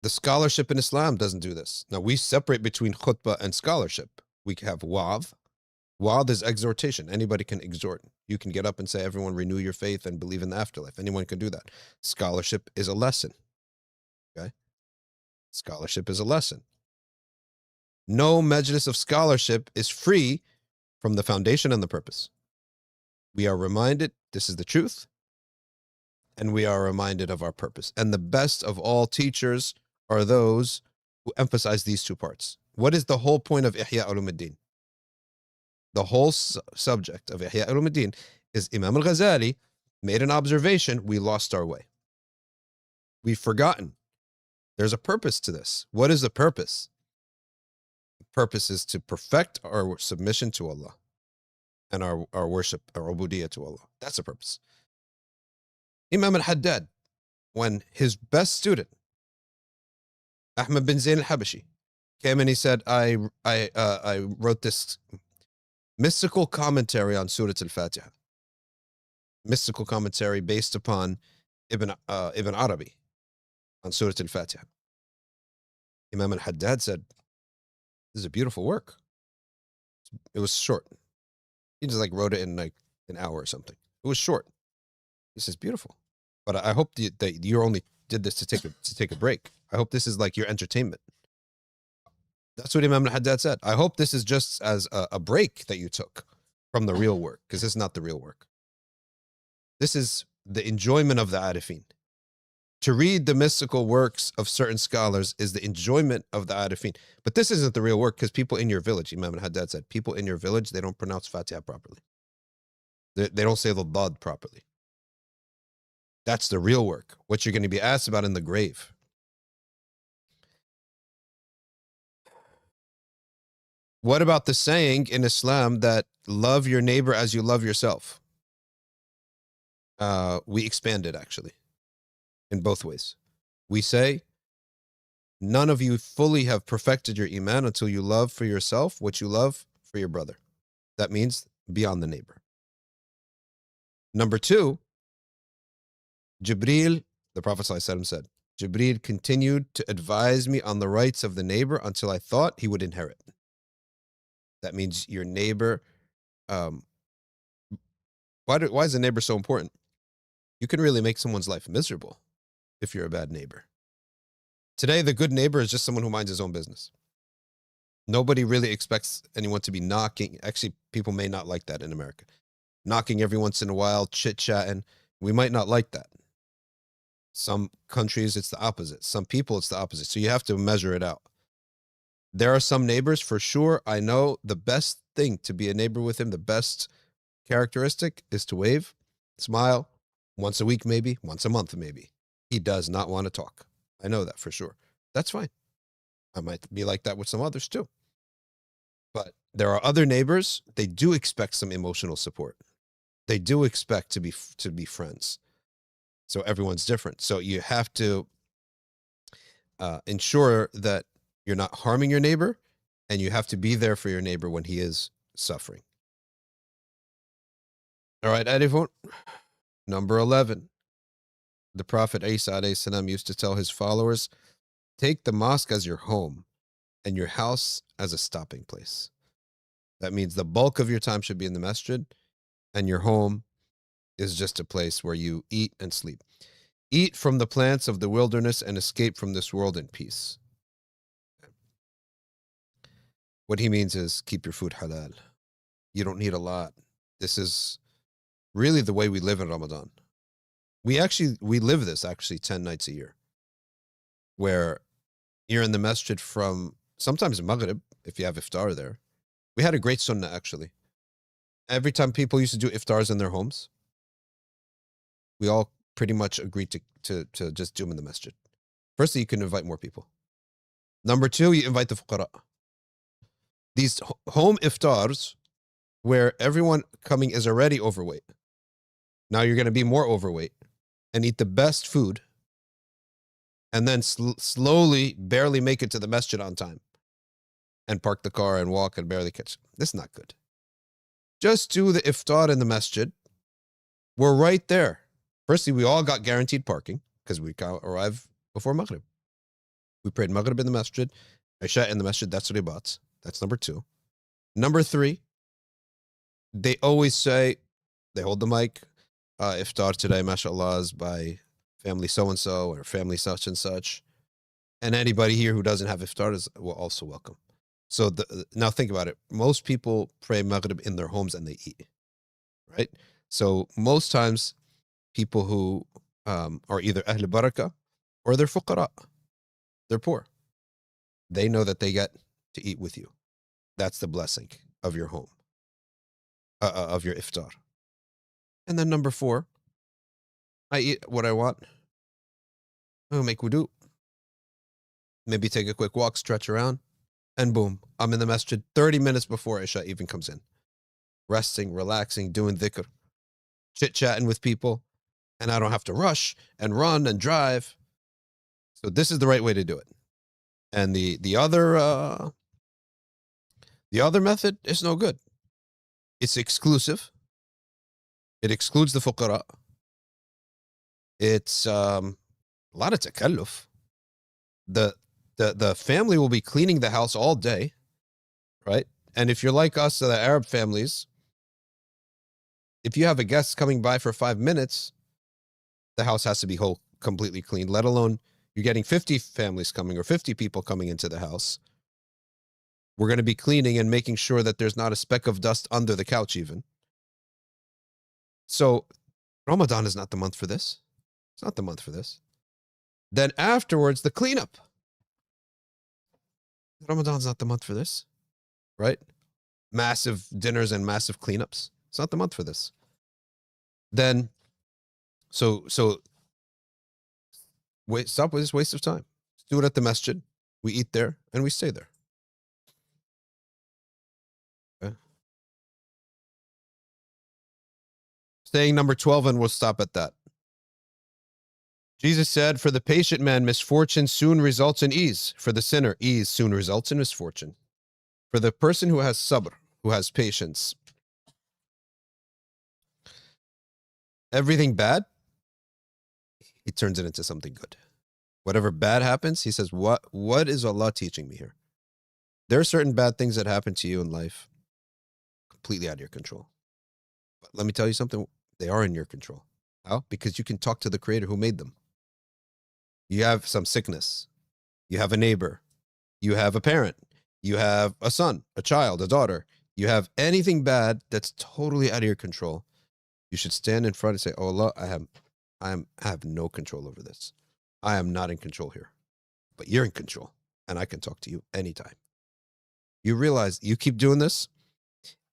The scholarship in Islam doesn't do this. Now, we separate between khutbah and scholarship. We have wa'adh. Wa'adh is exhortation. Anybody can exhort. You can get up and say, everyone renew your faith and believe in the afterlife. Anyone can do that. Scholarship is a lesson. Okay? Scholarship is a lesson. No majlis of scholarship is free from the foundation and the purpose. We are reminded this is the truth, and we are reminded of our purpose. And the best of all teachers are those who emphasize these two parts. What is the whole point of Ihya Ulumuddin? The whole subject of Ihya Ulumuddin is Imam al-Ghazali made an observation, we lost our way. We've forgotten. There's a purpose to this. What is the purpose? The purpose is to perfect our submission to Allah and our worship, our ubudiyya to Allah. That's the purpose. Imam al-Haddad, when his best student, Ahmad bin Zayn al-Habashi, came and he said, I wrote this mystical commentary on Surah Al-Fatiha. Mystical commentary based upon Ibn Arabi on Surah Al-Fatiha. Imam al-Haddad said, this is a beautiful work. It was short. He just wrote it in an hour or something. It was short. He says, beautiful. But I hope that you only did this to take a break. I hope this is your entertainment. That's what Imam al-Haddad said. I hope this is just as a break that you took from the real work, because this is not the real work. This is the enjoyment of the arifin. To read the mystical works of certain scholars is the enjoyment of the arifin. But this isn't the real work, because people in your village, Imam al-Haddad said, people in your village, they don't pronounce Fatiha properly. They don't say the dad properly. That's the real work, what you're going to be asked about in the grave. What about the saying in Islam that love your neighbor as you love yourself? We expand it, actually, in both ways. We say, none of you fully have perfected your iman until you love for yourself what you love for your brother. That means beyond the neighbor. Number two, Jibreel, the Prophet ﷺ said, Jibreel continued to advise me on the rights of the neighbor until I thought he would inherit. That means your neighbor. Why is the neighbor so important? You can really make someone's life miserable if you're a bad neighbor. Today, the good neighbor is just someone who minds his own business. Nobody really expects anyone to be knocking. Actually, people may not like that in America. Knocking every once in a while, chit-chatting. We might not like that. Some countries, it's the opposite. Some people, it's the opposite. So you have to measure it out. There are some neighbors, for sure, I know the best thing to be a neighbor with him, the best characteristic is to wave, smile, once a week maybe, once a month maybe. He does not want to talk. I know that for sure. That's fine. I might be like that with some others too. But there are other neighbors, they do expect some emotional support. They do expect to be friends. So everyone's different. So you have to ensure that you're not harming your neighbor, and you have to be there for your neighbor when he is suffering. All right, Arifun. Number 11. The Prophet Isa alayhi salam used to tell his followers, take the mosque as your home and your house as a stopping place. That means the bulk of your time should be in the masjid, and your home is just a place where you eat and sleep. Eat from the plants of the wilderness and escape from this world in peace. What he means is keep your food halal. You don't need a lot. This is really the way we live in Ramadan. We live this 10 nights a year, where you're in the masjid from sometimes Maghrib, if you have iftar there. We had a great sunnah, actually. Every time people used to do iftars in their homes, we all pretty much agreed to just do them in the masjid. Firstly, you can invite more people. Number two, you invite the fuqara. These home iftars, where everyone coming is already overweight. Now you're going to be more overweight and eat the best food, and then slowly, barely make it to the masjid on time, and park the car and walk and barely catch. This is not good. Just do the iftar in the masjid. We're right there. Firstly, we all got guaranteed parking because we arrive before Maghrib. We prayed Maghrib in the masjid, Isha in the masjid. That's ribat. That's number 2. Number 3, they always say, they hold the mic, iftar today, mashallah, is by family so-and-so or family such and such. And anybody here who doesn't have iftar is also welcome. So now think about it. Most people pray Maghrib in their homes and they eat, right? So most times people who are either Ahl Barakah or they're fuqara, they're poor. They know that they get to eat with you. That's the blessing of your home, of your iftar. And then number 4, I eat what I want. I'll make wudu. Maybe take a quick walk, stretch around, and boom, I'm in the masjid 30 minutes before Isha even comes in. Resting, relaxing, doing dhikr, chit-chatting with people, and I don't have to rush and run and drive. So this is the right way to do it. And the other method is no good. It's exclusive. It excludes the fuqara. It's a lot of takalluf. The family will be cleaning the house all day, right? And if you're like us, the Arab families, if you have a guest coming by for 5 minutes, the house has to be completely cleaned, let alone you're getting 50 families coming or 50 people coming into the house. We're going to be cleaning and making sure that there's not a speck of dust under the couch even. So Ramadan is not the month for this. It's not the month for this. Then afterwards, the cleanup. Ramadan's not the month for this, right? Massive dinners and massive cleanups. It's not the month for this. Then, so stop with this waste of time. Let's do it at the masjid. We eat there and we stay there. Okay. Saying number 12, and we'll stop at that. Jesus said, for the patient man, misfortune soon results in ease. For the sinner, ease soon results in misfortune. For the person who has sabr, who has patience, everything bad, he turns it into something good. Whatever bad happens, he says, what is Allah teaching me here? There are certain bad things that happen to you in life, completely out of your control. But let me tell you something, they are in your control. How? Because you can talk to the Creator who made them. You have some sickness. You have a neighbor. You have a parent. You have a son, a child, a daughter. You have anything bad that's totally out of your control. You should stand in front and say, oh Allah, I have no control over this. I am not in control here. But you're in control. And I can talk to you anytime. You realize you keep doing this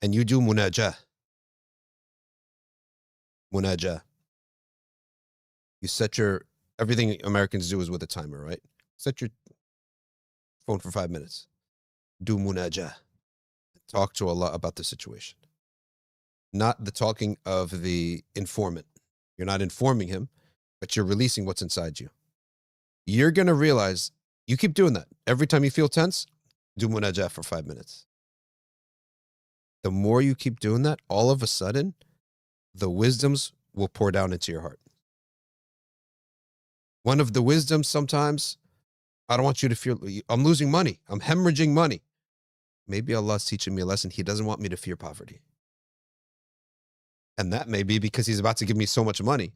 and you do munajah. Munajah. You set everything Americans do is with a timer, right? Set your phone for 5 minutes. Do munajah. Talk to Allah about the situation. Not the talking of the informant. You're not informing him, but you're releasing what's inside you. You're going to realize, you keep doing that. Every time you feel tense, do munajah for 5 minutes. The more you keep doing that, all of a sudden, the wisdoms will pour down into your heart. One of the wisdoms sometimes, I don't want you to feel, I'm losing money. I'm hemorrhaging money. Maybe Allah's teaching me a lesson. He doesn't want me to fear poverty. And that may be because he's about to give me so much money.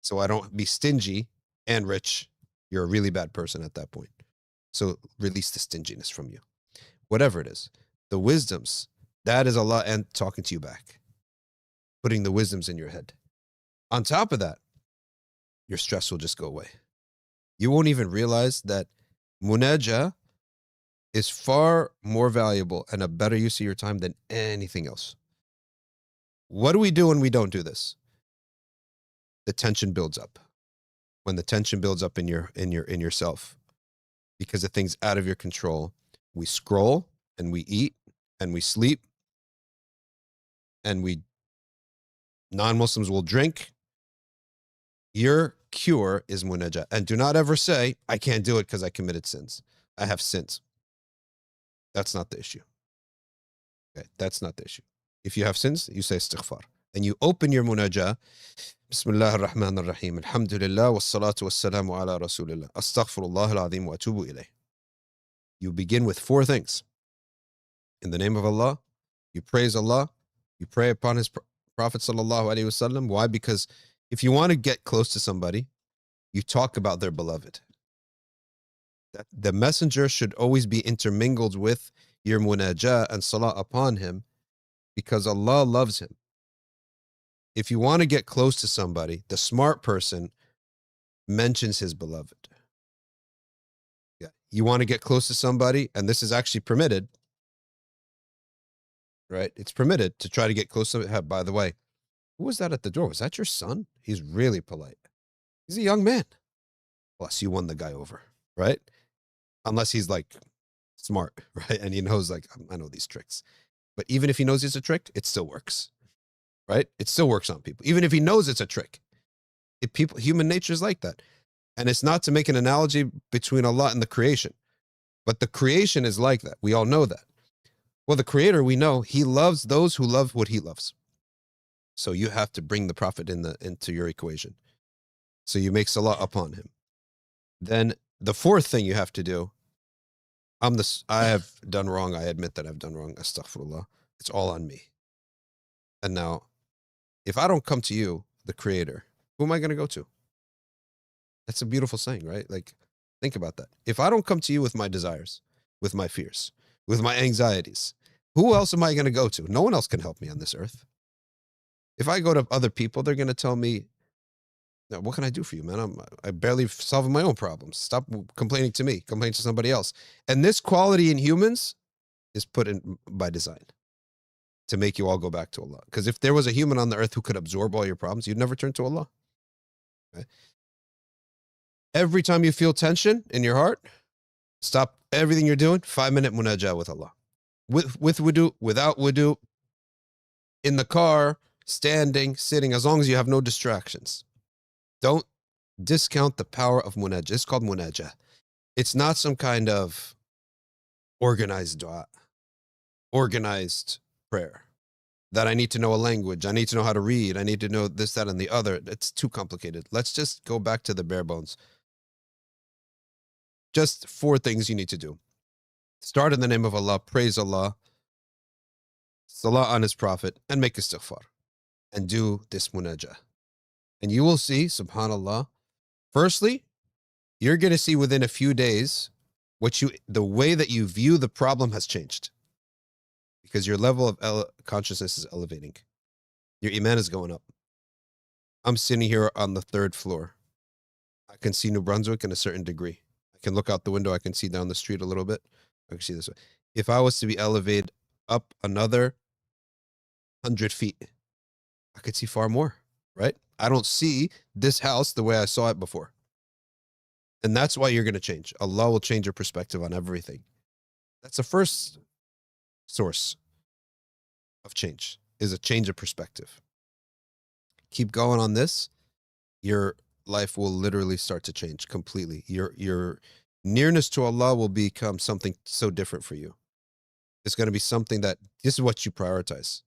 So I don't be stingy and rich. You're a really bad person at that point. So release the stinginess from you. Whatever it is. The wisdoms, that is Allah and talking to you back. Putting the wisdoms in your head. On top of that, your stress will just go away. You won't even realize that munajah is far more valuable and a better use of your time than anything else. What do we do when we don't do this? The tension builds up. When the tension builds up in yourself, because of things out of your control, we scroll and we eat and we sleep, and non-Muslims will drink. Your cure is munajah. And do not ever say, I can't do it because I committed sins. I have sins. That's not the issue. Okay, that's not the issue. If you have sins, you say istighfar. and you open your munajah, Bismillah ar-Rahman ar-Rahim, Alhamdulillah, wassalatu wassalamu ala Rasulillah, Astaghfirullah al-Azim wa atubu ilayh. You begin with 4 things. In the name of Allah, you praise Allah, you pray upon His Prophet sallallahu alaihi wasallam. Why? Because if you want to get close to somebody, you talk about their beloved. That the messenger should always be intermingled with your munajah and salah upon him, because Allah loves him. If you want to get close to somebody, the smart person mentions his beloved. Yeah. You want to get close to somebody, and this is actually permitted, right? It's permitted to try to get close to him. By the way, who was that at the door? Was that your son? He's really polite. He's a young man. Plus, you won the guy over, right? Unless he's like smart, right? And he knows, like, I know these tricks. But even if he knows it's a trick, it still works, right? It still works on people. Even if he knows it's a trick. Human nature is like that. And it's not to make an analogy between Allah and the creation, but the creation is like that. We all know that. Well, the Creator, we know, He loves those who love what He loves. So you have to bring the Prophet into your equation. So you make salah upon him. Then the 4th thing you have to do, I have done wrong. I admit that I've done wrong. Astaghfirullah. It's all on me. And now, if I don't come to you, the Creator, who am I going to go to? That's a beautiful saying, right? Like, think about that. If I don't come to you with my desires, with my fears, with my anxieties, who else am I going to go to? No one else can help me on this earth. If I go to other people, they're going to tell me, "No, what can I do for you, man? I'm barely solving my own problems. Stop complaining to me. Complain to somebody else." And this quality in humans is put in by design to make you all go back to Allah. Because if there was a human on the earth who could absorb all your problems, you'd never turn to Allah. Okay? Every time you feel tension in your heart, stop everything you're doing, 5-minute munajah with Allah. With wudu, without wudu, in the car, standing, sitting, as long as you have no distractions. Don't discount the power of munajah. It's called munajah. It's not some kind of organized dua, organized prayer that I need to know a language. I need to know how to read. I need to know this, that, and the other. It's too complicated. Let's just go back to the bare bones. Just 4 things you need to do. Start in the name of Allah, praise Allah, salah on His Prophet, and make istighfar. And do this munajah. And you will see, subhanAllah, firstly, you're going to see within a few days the way that you view the problem has changed. Because your level of consciousness is elevating. Your iman is going up. I'm sitting here on the 3rd floor. I can see New Brunswick in a certain degree. I can look out the window. I can see down the street a little bit. I can see this way. If I was to be elevated up another 100 feet, I could see far more, right? I don't see this house the way I saw it before. And that's why you're going to change. Allah will change your perspective on everything. That's the first source of change, is a change of perspective. Keep going on this. Your life will literally start to change completely. Your nearness to Allah will become something so different for you. It's going to be something that this is what you prioritize.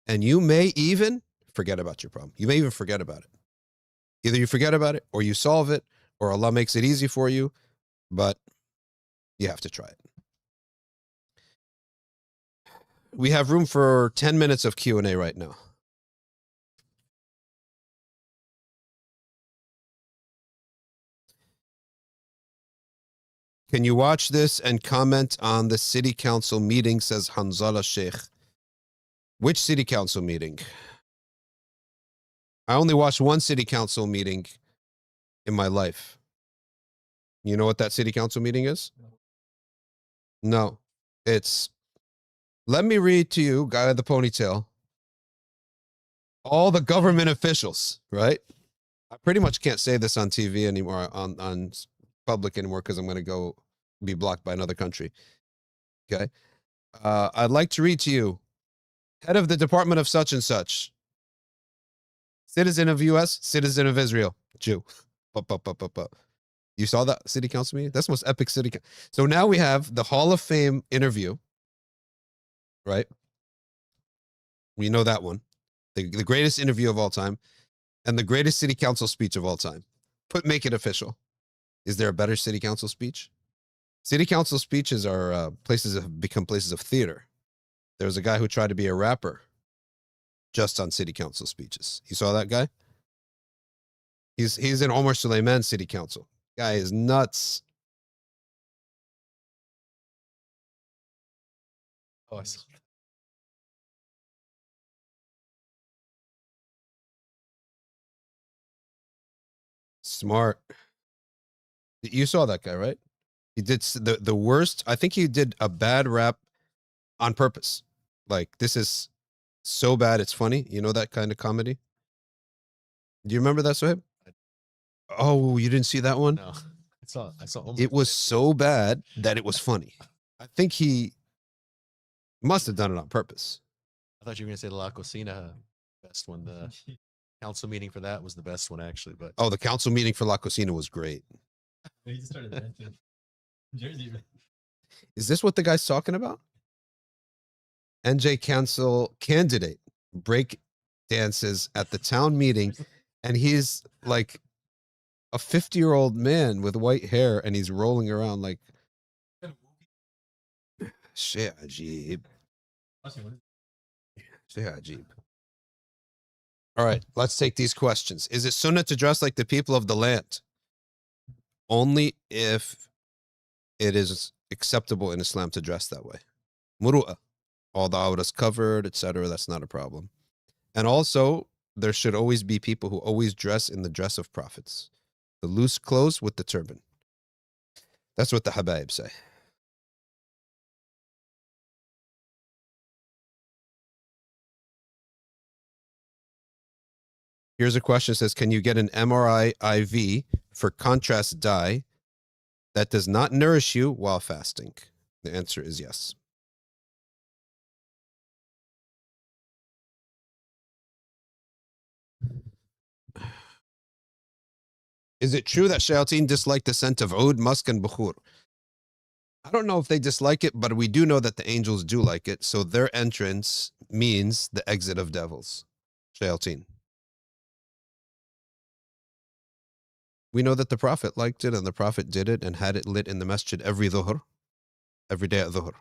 And you may even forget about your problem. You may even forget about it. Either you forget about it, or you solve it, or Allah makes it easy for you, but you have to try it. We have room for 10 minutes of Q&A right now. Can you watch this and comment on the city council meeting, says Hanzala Sheikh. Which city council meeting? I only watched one city council meeting in my life. You know what that city council meeting is? No. It's, let me read to you, guy with the ponytail, all the government officials, right? I pretty much can't say this on TV anymore, on public anymore, because I'm going to go be blocked by another country. Okay. I'd like to read to you, head of the Department of such and such, citizen of US, citizen of Israel, Jew. You saw that city council meeting? That's the most epic city. So now we have the Hall of Fame interview, right? We know that one. the greatest interview of all time, and the greatest city council speech of all time. Make it official. Is there a better city council speech? City council speeches are have become places of theater. There was a guy who tried to be a rapper just on city council speeches. You saw that guy? He's in Omar Suleiman city council. Guy is nuts. Oh, I saw. Smart. You saw that guy, right? He did the worst. I think he did a bad rap on purpose. Like, this is so bad it's funny. You know that kind of comedy? Do you remember that, Sohaib? Oh, you didn't see that one? No, I saw. Omar It was today. so bad that it was funny. I think he must have done it on purpose. I thought you were going to say the La Cocina best one. The council meeting for that was the best one, actually. But Oh, the council meeting for La Cocina was great. He just started dancing. Jersey, man. Is this what the guy's talking about? NJ Council candidate break dances at the town meeting, and he's like a 50-year-old man with white hair, and he's rolling around like Shay Ajib. Shay Ajib. All right, let's take these questions. Is it sunnah to dress like the people of the land? Only if it is acceptable in Islam to dress that way. Muru'ah, all the awras covered, etc. That's not a problem. And also, there should always be people who always dress in the dress of prophets. The loose clothes with the turban. That's what the Habaib say. Here's a question that says, can you get an MRI IV for contrast dye that does not nourish you while fasting? The answer is yes. Is it true that shayateen dislike the scent of oud, musk, and bukhur? I don't know if they dislike it, but we do know that the angels do like it. So their entrance means the exit of devils. Shayateen. We know that the Prophet liked it, and the Prophet did it and had it lit in the masjid every dhuhr, every day at dhuhr.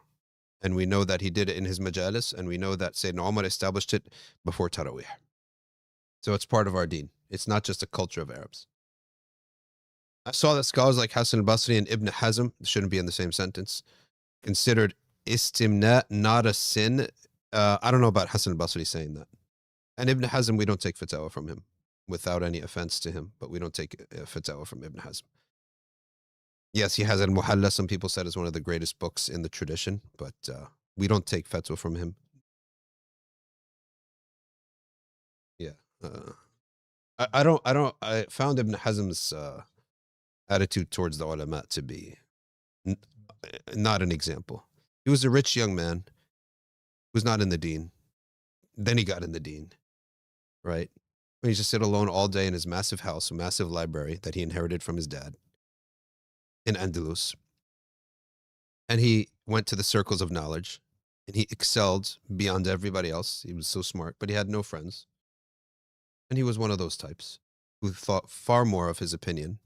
And we know that he did it in his majalis, and we know that Sayyidina Umar established it before Tarawih. So it's part of our deen. It's not just a culture of Arabs. I saw that scholars like Hassan al-Basri and Ibn Hazm, shouldn't be in the same sentence, considered istimna not a sin. I don't know about Hassan al-Basri saying that. And Ibn Hazm, we don't take fatwa from him, without any offense to him, but we don't take fatwa from Ibn Hazm. Yes, he has al-Muhalla. Some people said it's one of the greatest books in the tradition, but we don't take fatwa from him. Yeah. I found Ibn Hazm's attitude towards the ulama to be not an example. He was a rich young man who was not in the deen. Then he got in the deen, right? He just sit alone all day in his massive house, a massive library that he inherited from his dad in Andalus. And he went to the circles of knowledge, and he excelled beyond everybody else. He was so smart, but he had no friends. And he was one of those types who thought far more of his opinion,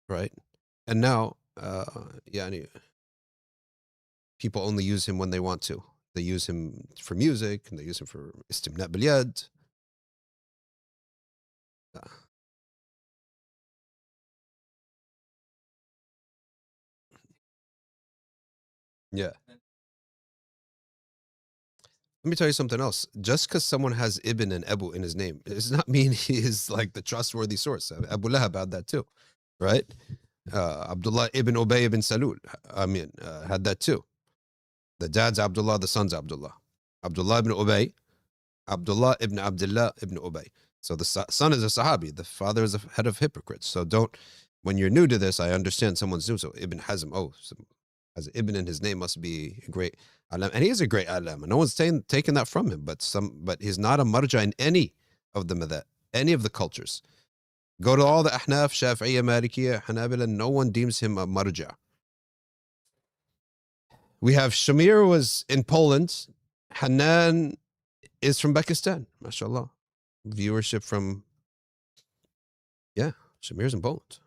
right? And now, people only use him when they want to. They use him for music, and they use him for istimna bil yad. Yeah. Let me tell you something else. Just because someone has Ibn and Abu in his name, it does not mean he is like the trustworthy source. Abu Lahab had that too, right? Abdullah ibn Ubay ibn Salul, had that too. The dad's Abdullah, the son's Abdullah. Abdullah ibn Ubay, Abdullah ibn Abdullah ibn Ubay. So the son is a Sahabi, the father is a head of hypocrites. So when you're new to this, I understand someone's new. So Ibn Hazm, has Ibn in his name, must be a great alam. And he is a great alam. No one's taking that from him, but he's not a marja in any of the cultures. Go to all the Ahnaf, Shafi'iyya, Malikiyya, Hanabila, no one deems him a marja. We have Shamir was in Poland, Hanan is from Pakistan, mashallah. Viewership from, yeah, Shamir's in Poland.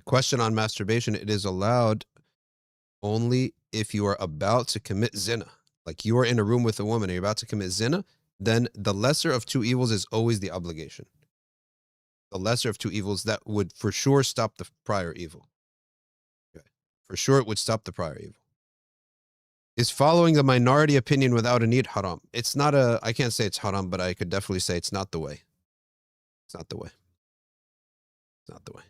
Question on masturbation. It is allowed only if you are about to commit zina. Like you are in a room with a woman and you're about to commit zina, then the lesser of two evils is always the obligation. The lesser of two evils that would for sure stop the prior evil. Okay. For sure it would stop the prior evil. Is following the minority opinion without a need haram? It's not a, I can't say it's haram, but I could definitely say it's not the way. It's not the way. It's not the way.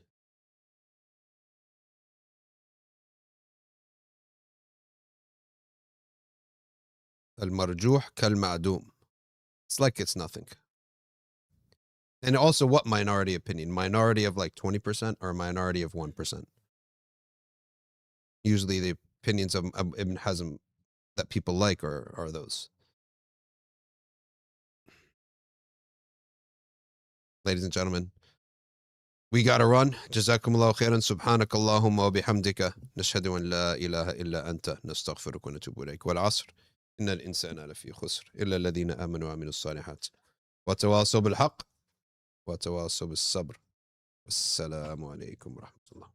Al-marjuh kal-ma'doom. It's like it's nothing. And also, what minority opinion? Minority of like 20% or a minority of 1%? Usually the opinions of Ibn Hazm that people like are those. Ladies and gentlemen, we gotta run. Jazakumullahu khairan. Subhanakallahumma wa bihamdika. Nashhadu an la ilaha illa anta. Nastaghfiruka wa natubu ilayk. Wal asr. Inna al-insana lafi khusr. Illa alladhina amanu wa aminu as-salihat. Wa tawasaw bil haqq. Wa tawasaw bis sabr. Wassalamu alaykum wa rahmatullah.